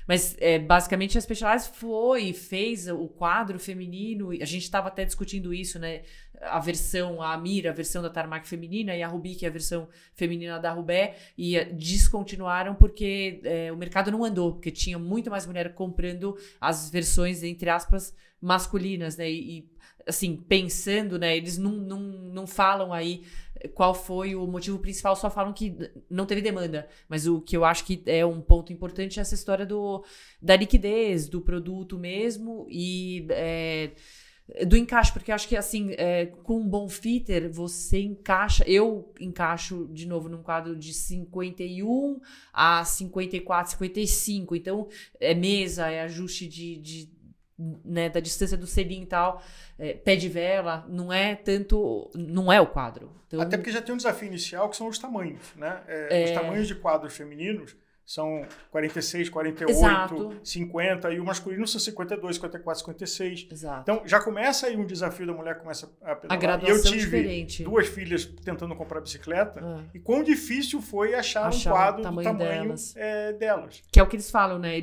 Mas, basicamente, a Specialized fez o quadro feminino, a gente estava até discutindo isso, né? A Amira, a versão da Tarmac feminina, e a Rubi, que é a versão feminina da Rubé, e descontinuaram porque o mercado não andou, porque tinha muito mais mulher comprando as versões, entre aspas, masculinas, né? E assim, pensando, né? Eles não falam aí qual foi o motivo principal, só falam que não teve demanda. Mas o que eu acho que é um ponto importante é essa história da liquidez do produto mesmo e do encaixe, porque eu acho que assim, com um bom fitter, você encaixa, eu encaixo de novo num quadro de 51 a 54, 55, então é mesa, é ajuste né, da distância do selim e tal, pé de vela, não é o quadro. Então, até porque já tem um desafio inicial que são os tamanhos, né? Os tamanhos de quadros femininos são 46, 48, exato. 50, e o masculino são 52, 54, 56. Exato. Então já começa aí um desafio da mulher, começa a pedalar. A graduação e eu tive diferente. 2 filhas tentando comprar bicicleta, e quão difícil foi achar um quadro do tamanho delas. Que é o que eles falam, né?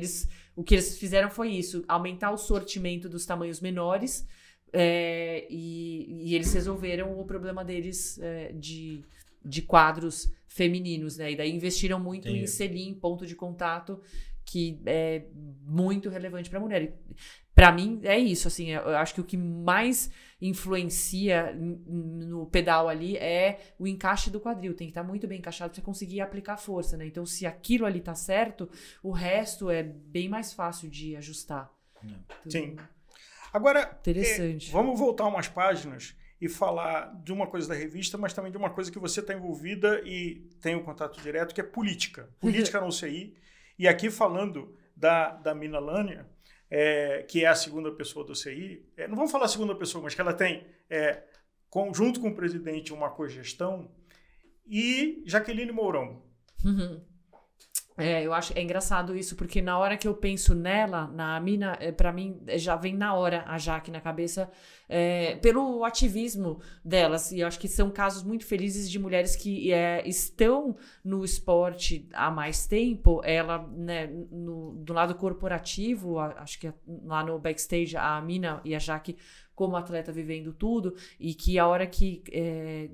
O que eles fizeram foi isso, aumentar o sortimento dos tamanhos menores, e eles resolveram o problema deles de quadros femininos, né? E daí investiram muito em selim, ponto de contato, que é muito relevante para a mulher. Para mim, é isso, assim, eu acho que o que mais influencia no pedal ali é o encaixe do quadril. Tem que estar muito bem encaixado para você conseguir aplicar força, né? Então, se aquilo ali tá certo, o resto é bem mais fácil de ajustar. Então, sim. Agora, interessante. Vamos voltar umas páginas e falar de uma coisa da revista, mas também de uma coisa que você está envolvida e tem um contato direto, que é política. Política na UCI. E aqui falando da Mina Lânia, que é a segunda pessoa do UCI, não vamos falar segunda pessoa, mas que ela tem, junto com o presidente, uma cogestão, e Jaqueline Mourão. Eu acho engraçado isso, porque na hora que eu penso nela, na Amina, pra mim já vem na hora a Jaque na cabeça, pelo ativismo delas. E eu acho que são casos muito felizes de mulheres que estão no esporte há mais tempo. Ela, né, do lado corporativo, acho que lá no backstage, a Amina e a Jaque como atleta vivendo tudo, e que a hora que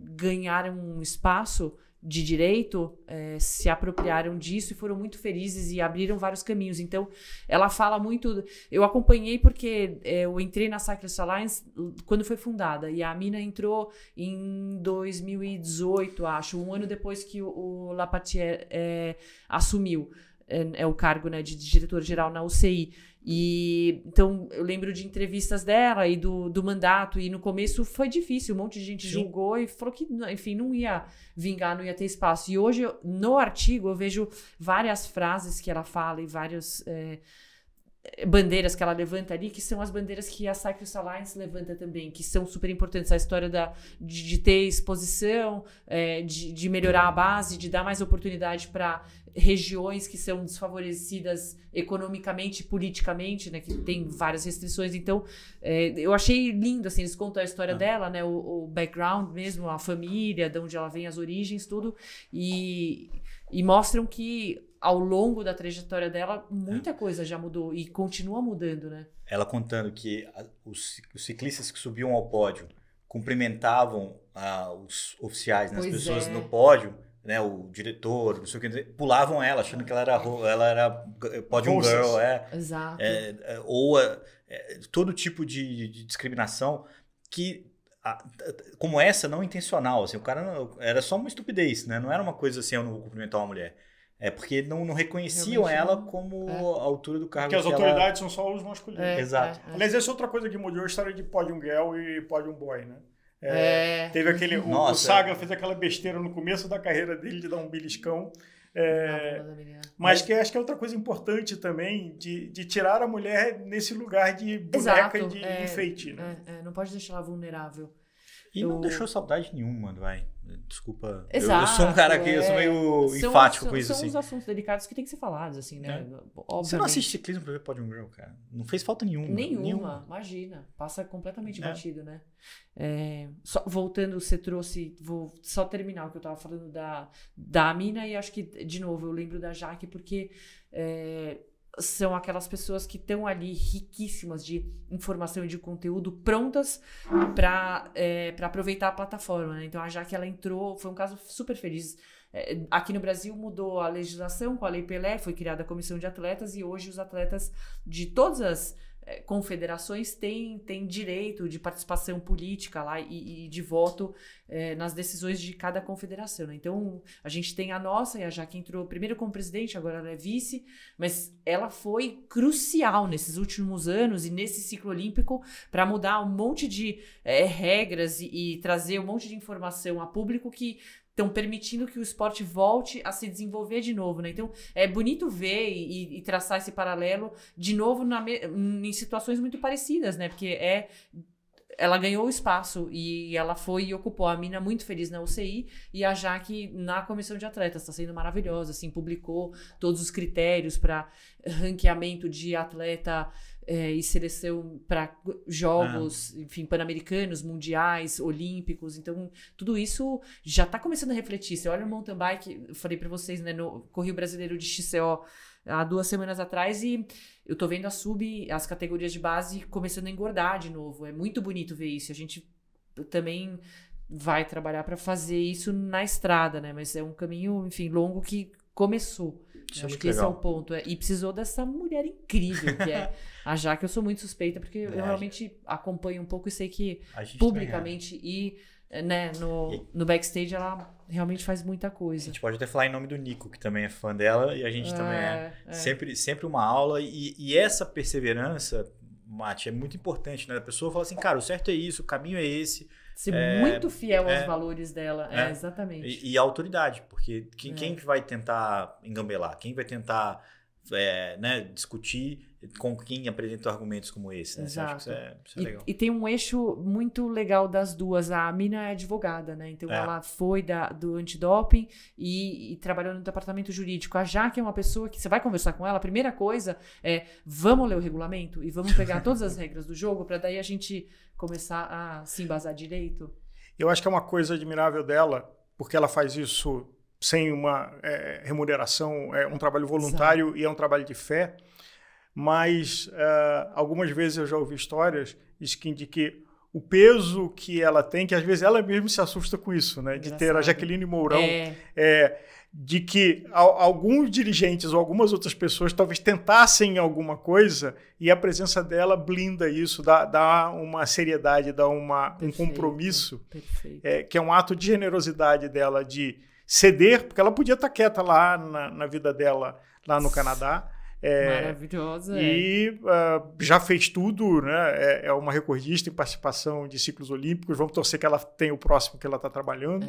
ganharam um espaço de direito, se apropriaram disso e foram muito felizes e abriram vários caminhos. Então, ela fala muito... Eu acompanhei porque eu entrei na Cyclist Alliance quando foi fundada, e a Amina entrou em 2018, acho, um ano depois que o Lapatier assumiu o cargo, né, de diretor-geral na UCI. E então eu lembro de entrevistas dela e do mandato, e no começo foi difícil, um monte de gente julgou e falou que, enfim, não ia vingar, não ia ter espaço. E hoje, no artigo, eu vejo várias frases que ela fala e várias bandeiras que ela levanta ali, que são as bandeiras que a Cyclist Alliance levanta também, que são super importantes. A história de ter exposição, de melhorar a base, de dar mais oportunidade para regiões que são desfavorecidas economicamente e politicamente, né, que tem várias restrições. Então, eu achei lindo, assim, eles contam a história dela, né, o background mesmo, a família, de onde ela vem, as origens, tudo, e mostram que ao longo da trajetória dela, muita coisa já mudou e continua mudando, né? Ela contando que os ciclistas que subiam ao pódio cumprimentavam os oficiais, né, as pessoas no pódio, né, o diretor, não sei o que, pulavam ela, achando que ela era podium girl, Exato. Ou todo tipo de discriminação que, como essa, não intencional, assim, o cara era só uma estupidez, né, não era uma coisa assim, eu não vou cumprimentar uma mulher. Porque não reconheciam realmente ela como a altura do cargo. Porque as autoridades são só os masculinos. Exato. Aliás, essa é outra coisa que mudou a história de Podium Girl e Podium Boy, né? Teve aquele... O Sagan fez aquela besteira no começo da carreira dele de dar um beliscão. Mas que acho que é outra coisa importante também, de tirar a mulher nesse lugar de boneca e de enfeite. Né? Não pode deixar ela vulnerável. E não deixou saudade nenhuma, vai. Desculpa. Exato, eu sou um cara que eu sou meio enfático com isso. São assim. os assuntos delicados que tem que ser falados, assim, né? Você não assiste ciclismo pra ver Podium Girl, cara? Não fez falta nenhuma. Nenhuma, imagina. Passa completamente batido, né? Só, voltando, você trouxe... Vou só terminar o que eu tava falando da Amina, e acho que, de novo, eu lembro da Jaque porque... são aquelas pessoas que estão ali riquíssimas de informação e de conteúdo, prontas para aproveitar a plataforma, né? Então a Jaque, ela entrou, foi um caso super feliz. Aqui no Brasil mudou a legislação com a Lei Pelé, foi criada a comissão de atletas, e hoje os atletas de todas as confederações têm direito de participação política lá e de voto nas decisões de cada confederação, né? Então a gente tem a nossa, e a Jaque entrou primeiro como presidente, agora ela é vice, mas ela foi crucial nesses últimos anos e nesse ciclo olímpico para mudar um monte de regras e trazer um monte de informação a público que estão permitindo que o esporte volte a se desenvolver de novo, né? Então, é bonito ver e traçar esse paralelo de novo em situações muito parecidas, né? Porque ela ganhou o espaço e ela foi e ocupou. A Mina muito feliz na UCI, e a Jaque na comissão de atletas. Está sendo maravilhosa, assim, publicou todos os critérios para ranqueamento de atleta e seleção para jogos, enfim, pan-americanos, mundiais, olímpicos. Então, tudo isso já está começando a refletir. Você olha o mountain bike, eu falei para vocês, né, no Correio Brasileiro de XCO, há 2 semanas atrás, e eu tô vendo as categorias de base começando a engordar de novo. É muito bonito ver isso. A gente também vai trabalhar para fazer isso na estrada, né? Mas é um caminho, enfim, longo que começou. Acho que esse é o ponto. E precisou dessa mulher incrível que é a Jaque. Eu sou muito suspeita porque eu realmente acompanho um pouco e sei que publicamente e né, no backstage ela realmente faz muita coisa. A gente pode até falar em nome do Nico, que também é fã dela, e a gente também sempre uma aula, e essa perseverança, Mati, é muito importante, né? A pessoa fala assim, cara, o certo é isso, o caminho é esse. Ser muito fiel aos valores dela, exatamente. E a autoridade, porque quem vai tentar engambelar, quem vai tentar discutir, com quem apresenta argumentos como esse, né? Exato. Você acha que isso é legal? E tem um eixo muito legal das duas. A mina é advogada, né? Então ela foi do antidoping e trabalhou no departamento jurídico. A Jaque é uma pessoa que você vai conversar com ela, a primeira coisa é vamos ler o regulamento e vamos pegar todas as regras do jogo para daí a gente começar a se embasar direito. Eu acho que é uma coisa admirável dela, porque ela faz isso sem uma remuneração, é um trabalho voluntário. Exato. E é um trabalho de fé. Mas algumas vezes eu já ouvi histórias de que o peso que ela tem, que às vezes ela mesma se assusta com isso, né? De ter a Jaqueline Mourão, de que alguns dirigentes ou algumas outras pessoas talvez tentassem alguma coisa e a presença dela blinda isso, dá uma seriedade, dá um compromisso, que é um ato de generosidade dela de ceder, porque ela podia estar quieta lá na vida dela, lá no Canadá. Maravilhosa. E já fez tudo, né? É uma recordista em participação de ciclos olímpicos. Vamos torcer que ela tenha o próximo que ela está trabalhando.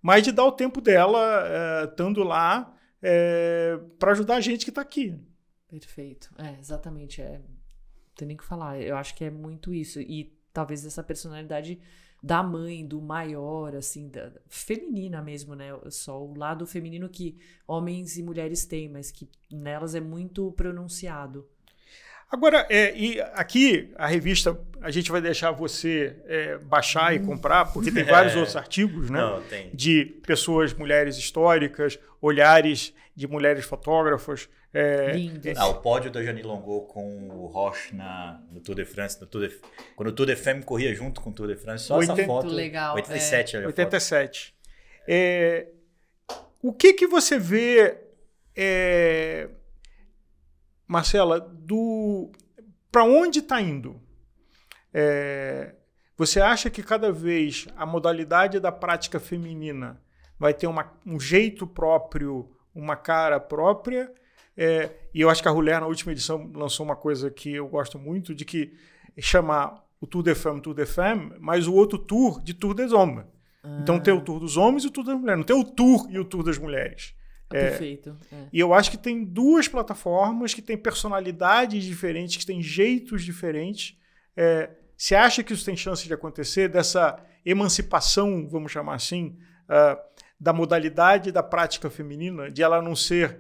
Mas de dar o tempo dela estando lá para ajudar a gente que está aqui. Perfeito. Exatamente. Não tem nem o que falar. Eu acho que é muito isso. E talvez essa personalidade da mãe, do maior, assim, feminina mesmo, né? Só o lado feminino que homens e mulheres têm, mas que nelas é muito pronunciado. Agora, e aqui a revista, a gente vai deixar você baixar e comprar, porque tem vários outros artigos, né? Não, tem. De pessoas, mulheres históricas, olhares de mulheres fotógrafas. Lindos. O pódio da Jeanine Longo com o Roche no Tour de France, quando o Tour de Femme corria junto com o Tour de France, só essa foto. Legal. 87. 87. O que você vê, Marcela, para onde está indo? Você acha que cada vez a modalidade da prática feminina vai ter um jeito próprio, uma cara própria? E eu acho que a Rouleur, na última edição, lançou uma coisa que eu gosto muito, de que chamar o Tour de Femme, mas o outro Tour de Tour des Hommes. Então tem o Tour dos homens e o Tour das mulheres. Não tem o Tour e o Tour das mulheres. Perfeito. E eu acho que tem duas plataformas que têm personalidades diferentes, que têm jeitos diferentes. Você acha que isso tem chance de acontecer, dessa emancipação, vamos chamar assim, da modalidade da prática feminina, de ela não ser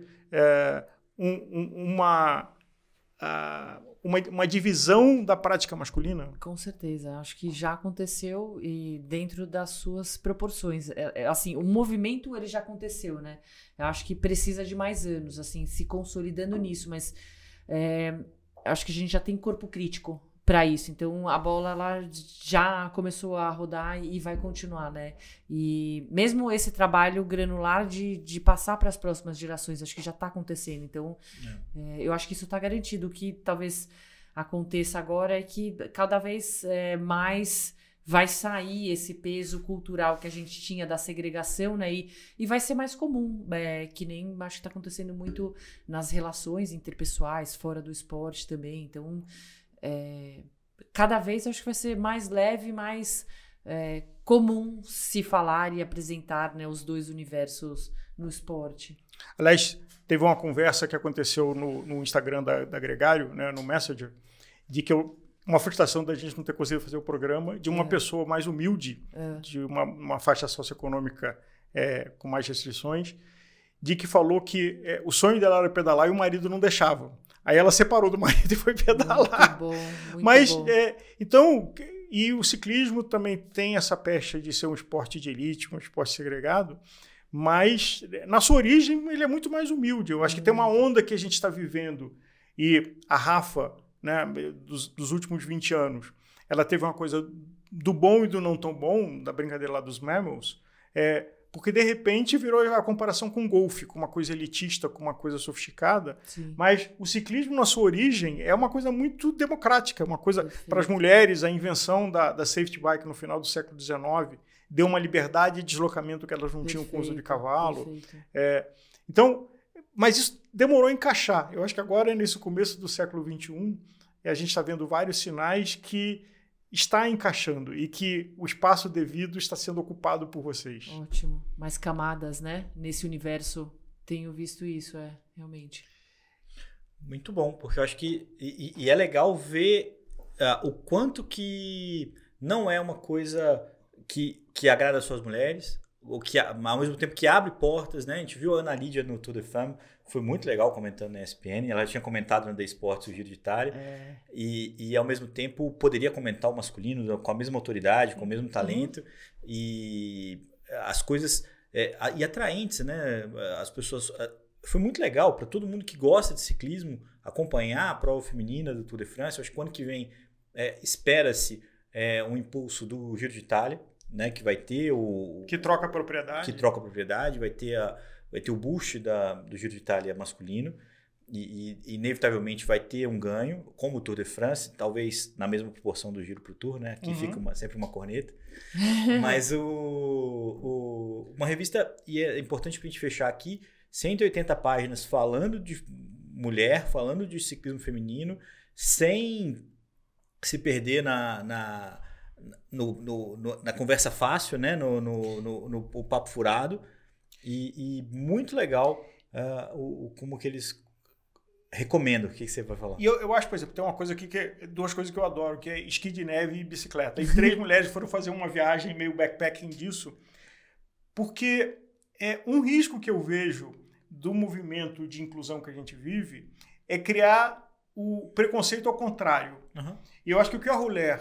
uma divisão da prática masculina? Com certeza, acho que já aconteceu e dentro das suas proporções. Assim, o movimento ele já aconteceu, né? Eu acho que precisa de mais anos, assim, se consolidando nisso, mas acho que a gente já tem corpo crítico para isso. Então a bola ela já começou a rodar e vai continuar, né? E mesmo esse trabalho granular de passar para as próximas gerações, acho que já está acontecendo. Então eu acho que isso está garantido. O que talvez aconteça agora é que cada vez mais vai sair esse peso cultural que a gente tinha da segregação, né? E vai ser mais comum, que nem acho que está acontecendo muito nas relações interpessoais, fora do esporte também. Então cada vez acho que vai ser mais leve, mais comum se falar e apresentar, né, os dois universos no esporte. Aliás, teve uma conversa que aconteceu no Instagram da Gregário, né, no Messenger, de que uma frustração da gente não ter conseguido fazer o programa, de uma pessoa mais humilde, de uma faixa socioeconômica com mais restrições, de que falou que o sonho dela era pedalar e o marido não deixava. Aí ela separou do marido e foi pedalar. Muito bom. Então, e o ciclismo também tem essa pecha de ser um esporte de elite, um esporte segregado, mas na sua origem ele é muito mais humilde. Eu acho que tem uma onda que a gente está vivendo, e a Rafa, né, dos últimos 20 anos, ela teve uma coisa do bom e do não tão bom, da brincadeira lá dos Mammals, porque de repente virou a comparação com o golfe, com uma coisa elitista, com uma coisa sofisticada. Sim. Mas o ciclismo, na sua origem, é uma coisa muito democrática, uma coisa para as mulheres. A invenção da safety bike no final do século XIX deu uma liberdade de deslocamento que elas não tinham com o uso de cavalo. Então, mas isso demorou a encaixar. Eu acho que agora, nesse começo do século XXI, a gente está vendo vários sinais que está encaixando e que o espaço devido está sendo ocupado por vocês. Ótimo. Mais camadas, né? Nesse universo, tenho visto isso, realmente. Muito bom, porque eu acho que... E é legal ver o quanto que não é uma coisa que agrada as suas mulheres, ou que ao mesmo tempo que abre portas, né? A gente viu a Ana Lídia no Tour de Femme, foi muito legal comentando na ESPN, ela tinha comentado no The Sports o Giro de Itália, e ao mesmo tempo poderia comentar o masculino com a mesma autoridade, com o mesmo talento, e as coisas... e atraentes, né? As pessoas... Foi muito legal para todo mundo que gosta de ciclismo acompanhar a prova feminina do Tour de France. Eu acho que o ano que vem espera-se um impulso do Giro de Itália, né? Que vai ter o... Que troca a propriedade. Que troca a propriedade. Vai ter o boost do Giro de Itália masculino. E inevitavelmente vai ter um ganho, como o Tour de France, talvez na mesma proporção do Giro para o Tour, né? Aqui fica sempre uma corneta. Mas uma revista, e é importante para a gente fechar aqui, 180 páginas falando de mulher, falando de ciclismo feminino, sem se perder na conversa fácil, né? no papo furado. E muito legal como que eles recomendam. O que você vai falar? E eu acho, por exemplo, tem uma coisa aqui duas coisas que eu adoro, que é esqui de neve e bicicleta. E 3 mulheres foram fazer uma viagem meio backpacking disso, porque um risco que eu vejo do movimento de inclusão que a gente vive é criar o preconceito ao contrário. E eu acho que o que a Rouleur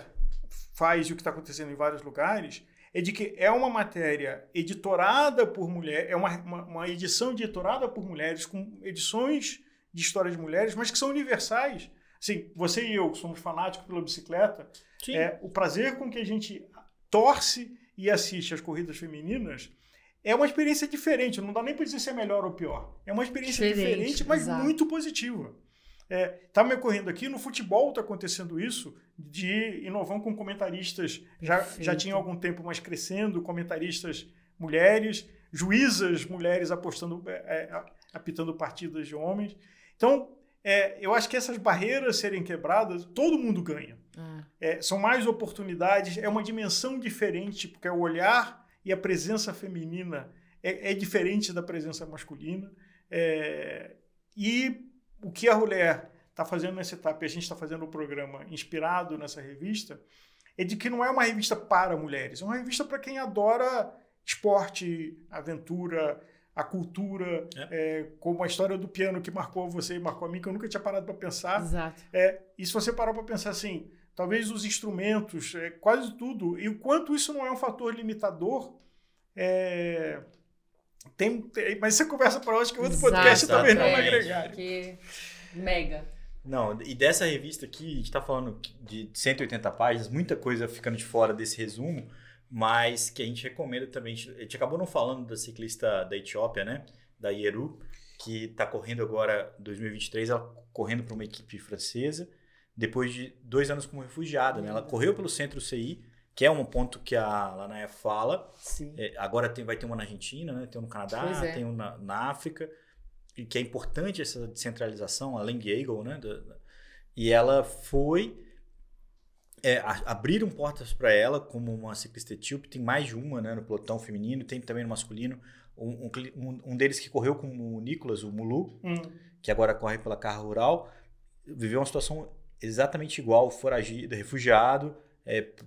faz e o que está acontecendo em vários lugares é de que é uma matéria editorada por mulheres, é uma edição editorada por mulheres, com edições de história de mulheres, mas que são universais. Assim, você e eu, que somos fanáticos pela bicicleta, o prazer com que a gente torce e assiste às corridas femininas é uma experiência diferente. Não dá nem para dizer se é melhor ou pior. É uma experiência diferente, mas muito positiva. Tá me ocorrendo aqui, no futebol está acontecendo isso, de inovar com comentaristas, já tinha algum tempo, mas crescendo, comentaristas mulheres, juízas mulheres apitando partidas de homens. Então, eu acho que essas barreiras serem quebradas, todo mundo ganha. São mais oportunidades, é uma dimensão diferente, porque o olhar e a presença feminina é diferente da presença masculina. E o que a Rouleur está fazendo nessa etapa, e a gente está fazendo um programa inspirado nessa revista, é de que não é uma revista para mulheres, é uma revista para quem adora esporte, aventura, a cultura, como a história do piano que marcou você e marcou a mim, que eu nunca tinha parado para pensar. Exato. E se você parar para pensar assim, talvez os instrumentos, quase tudo, e o quanto isso não é um fator limitador, mas você conversa para hoje que outro podcast talvez não vai agregar. Que mega. Não, e dessa revista aqui, a gente está falando de 180 páginas, muita coisa ficando de fora desse resumo, mas que a gente recomenda também. A gente acabou não falando da ciclista da Etiópia, né? Da Yeru, que está correndo agora, 2023, ela correndo para uma equipe francesa, depois de 2 anos como refugiada, né? Ela correu pelo Centro CI, que é um ponto que a Lanaia fala. Agora vai ter uma na Argentina, né? Tem um no Canadá, tem um na África, e que é importante essa descentralização, além de Eagle, né? E ela foi... abriram portas para ela como uma ciclista etíope, tem mais de uma, né, no pelotão feminino, tem também no masculino, um deles que correu com o Nicolas, o Mulu, que agora corre pela Carra Rural, viveu uma situação exatamente igual, foragido, refugiado,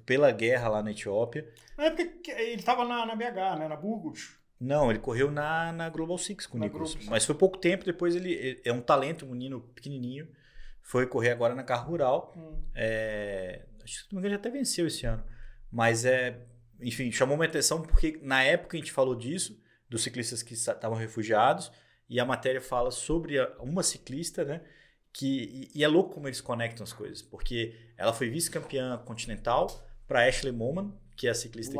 pela guerra lá na Etiópia. Na época ele estava na BH, né, na Burgos. Não, ele correu na Global Six com o Nicolas, mas foi pouco tempo, depois ele é um talento, um menino pequenininho, foi correr agora na Carra Rural, acho que ele já até venceu esse ano, mas enfim, chamou minha atenção porque na época a gente falou disso, dos ciclistas que estavam refugiados, e a matéria fala sobre uma ciclista, né, e é louco como eles conectam as coisas, porque ela foi vice-campeã continental para Ashley Moman, que é a ciclista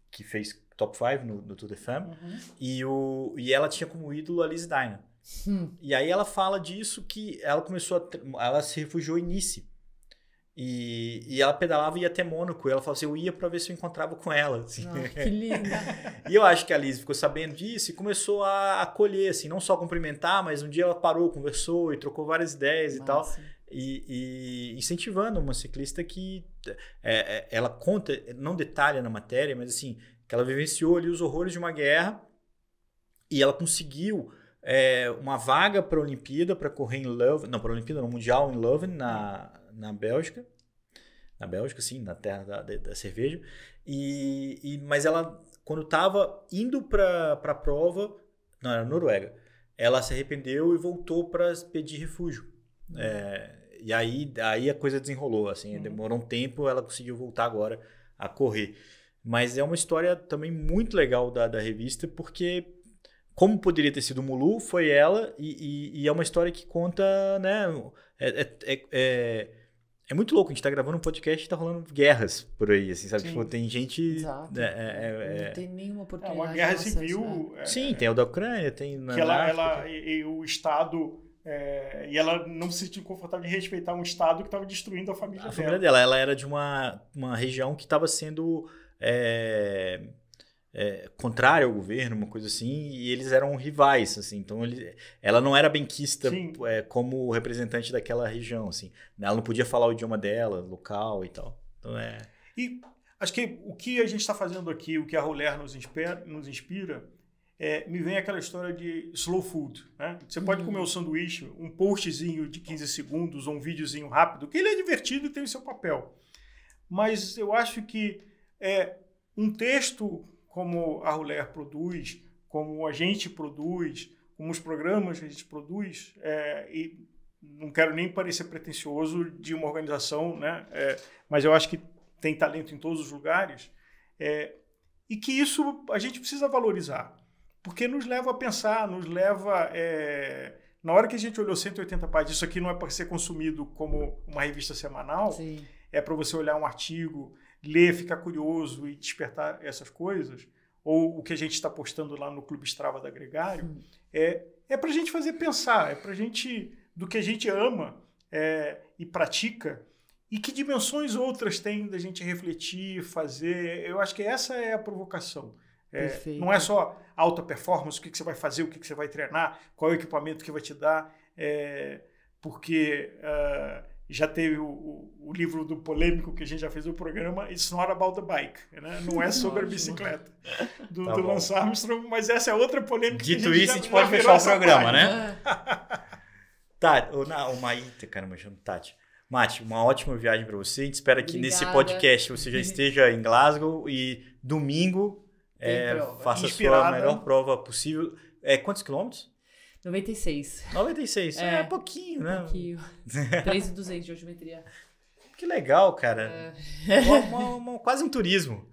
que fez top 5 no Tour de Femme, e ela tinha como ídolo a Liz Dyna. E aí ela fala disso, que ela ela se refugiou em Nice. E ela pedalava e ia até Mônaco. E ela falou assim, eu ia pra ver se eu encontrava com ela. Assim. Que linda. E eu acho que a Liz ficou sabendo disso e começou a acolher, assim, não só cumprimentar, mas um dia ela parou, conversou e trocou várias ideias e tal. E incentivando uma ciclista que ela conta, não detalha na matéria, mas assim, que ela vivenciou ali os horrores de uma guerra e ela conseguiu uma vaga para a Olimpíada, para correr em Leuven, não, para a Olimpíada, no Mundial em Leuven, na Bélgica. Na Bélgica, sim, na terra da cerveja. Mas ela, quando estava indo para a prova, não, era Noruega, ela se arrependeu e voltou para pedir refúgio. E aí a coisa desenrolou, assim, demorou um tempo, ela conseguiu voltar agora a correr. Mas é uma história também muito legal da revista, porque como poderia ter sido o Mulu, foi ela, e é uma história que conta, né, é muito louco, a gente tá gravando um podcast e tá rolando guerras por aí, assim, sabe? Tipo, tem gente... Exato. Não tem nenhuma oportunidade. Uma guerra civil... Sim, tem o da Ucrânia, tem... Que ela e o Estado... e ela não se sentiu confortável de respeitar um Estado que estava destruindo a família dela. Ela era de uma região que estava sendo contrária ao governo, uma coisa assim, e eles eram rivais, assim. Então, ela não era benquista como representante daquela região, assim. Ela não podia falar o idioma dela, local e tal. Então, E acho que o que a gente está fazendo aqui, o que a Roller nos inspira, me vem aquela história de slow food, né? Você pode comer um sanduíche, um postzinho de 15 segundos ou um videozinho rápido, que ele é divertido e tem o seu papel. Mas eu acho que um texto como a Roller produz, como a gente produz, como os programas que a gente produz, e não quero nem parecer pretensioso de uma organização, né? Mas eu acho que tem talento em todos os lugares, e que isso a gente precisa valorizar. Porque nos leva a pensar, nos leva... na hora que a gente olhou 180 páginas, isso aqui não é para ser consumido como uma revista semanal, Sim. É para você olhar um artigo, ler, ficar curioso e despertar essas coisas, ou o que a gente está postando lá no Clube Strava da Gregário, é para a gente fazer pensar, é para a gente, do que a gente ama e pratica, e que dimensões outras tem da gente refletir, fazer. Eu acho que essa é a provocação. Não é só alta performance, o que você vai fazer, o que você vai treinar, qual é o equipamento que vai te dar, porque já teve o livro do polêmico que a gente já fez no programa, It's Not About the Bike, né? Não é sobre a bicicleta do Lance Armstrong, mas essa é outra polêmica. Dito isso, a gente pode fechar o programa, né? Tati, caramba, chamo Tati. Mati, uma ótima viagem para você. A gente espera que nesse podcast você já esteja em Glasgow e domingo faça a sua melhor prova possível. Quantos quilômetros? 96. 96, é pouquinho, né? Pouquinho. 3.200 de altimetria. Que legal, cara. Quase um turismo.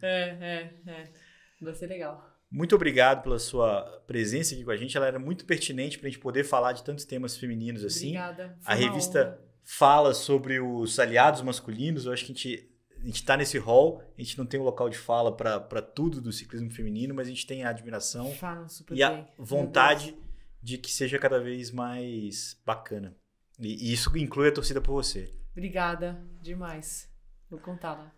Vai ser legal. Muito obrigado pela sua presença aqui com a gente. Ela era muito pertinente para a gente poder falar de tantos temas femininos assim. Obrigada. A revista fala sobre os aliados masculinos. Eu acho que a gente está nesse hall. A gente não tem um local de fala para tudo do ciclismo feminino, mas a gente tem a admiração e a vontade de que seja cada vez mais bacana. E isso inclui a torcida por você. Obrigada demais. Vou contar lá.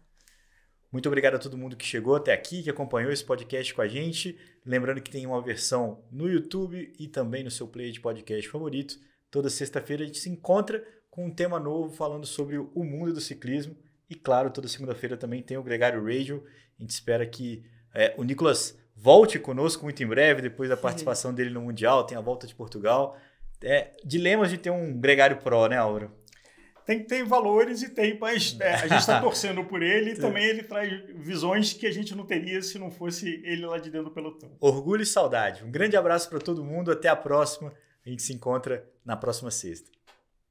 Muito obrigado a todo mundo que chegou até aqui, que acompanhou esse podcast com a gente. Lembrando que tem uma versão no YouTube e também no seu player de podcast favorito. Toda sexta-feira a gente se encontra com um tema novo falando sobre o mundo do ciclismo. E claro, toda segunda-feira também tem o Gregário Radio. A gente espera que o Nicolas volte conosco muito em breve, depois da participação dele no Mundial, tem a volta de Portugal. Dilemas de ter um Gregário Pro, né, Aura? Tem valores e tem, mas a gente está torcendo por ele e também ele traz visões que a gente não teria se não fosse ele lá de dentro do pelotão. Orgulho e saudade. Um grande abraço para todo mundo, até a próxima. A gente se encontra na próxima sexta.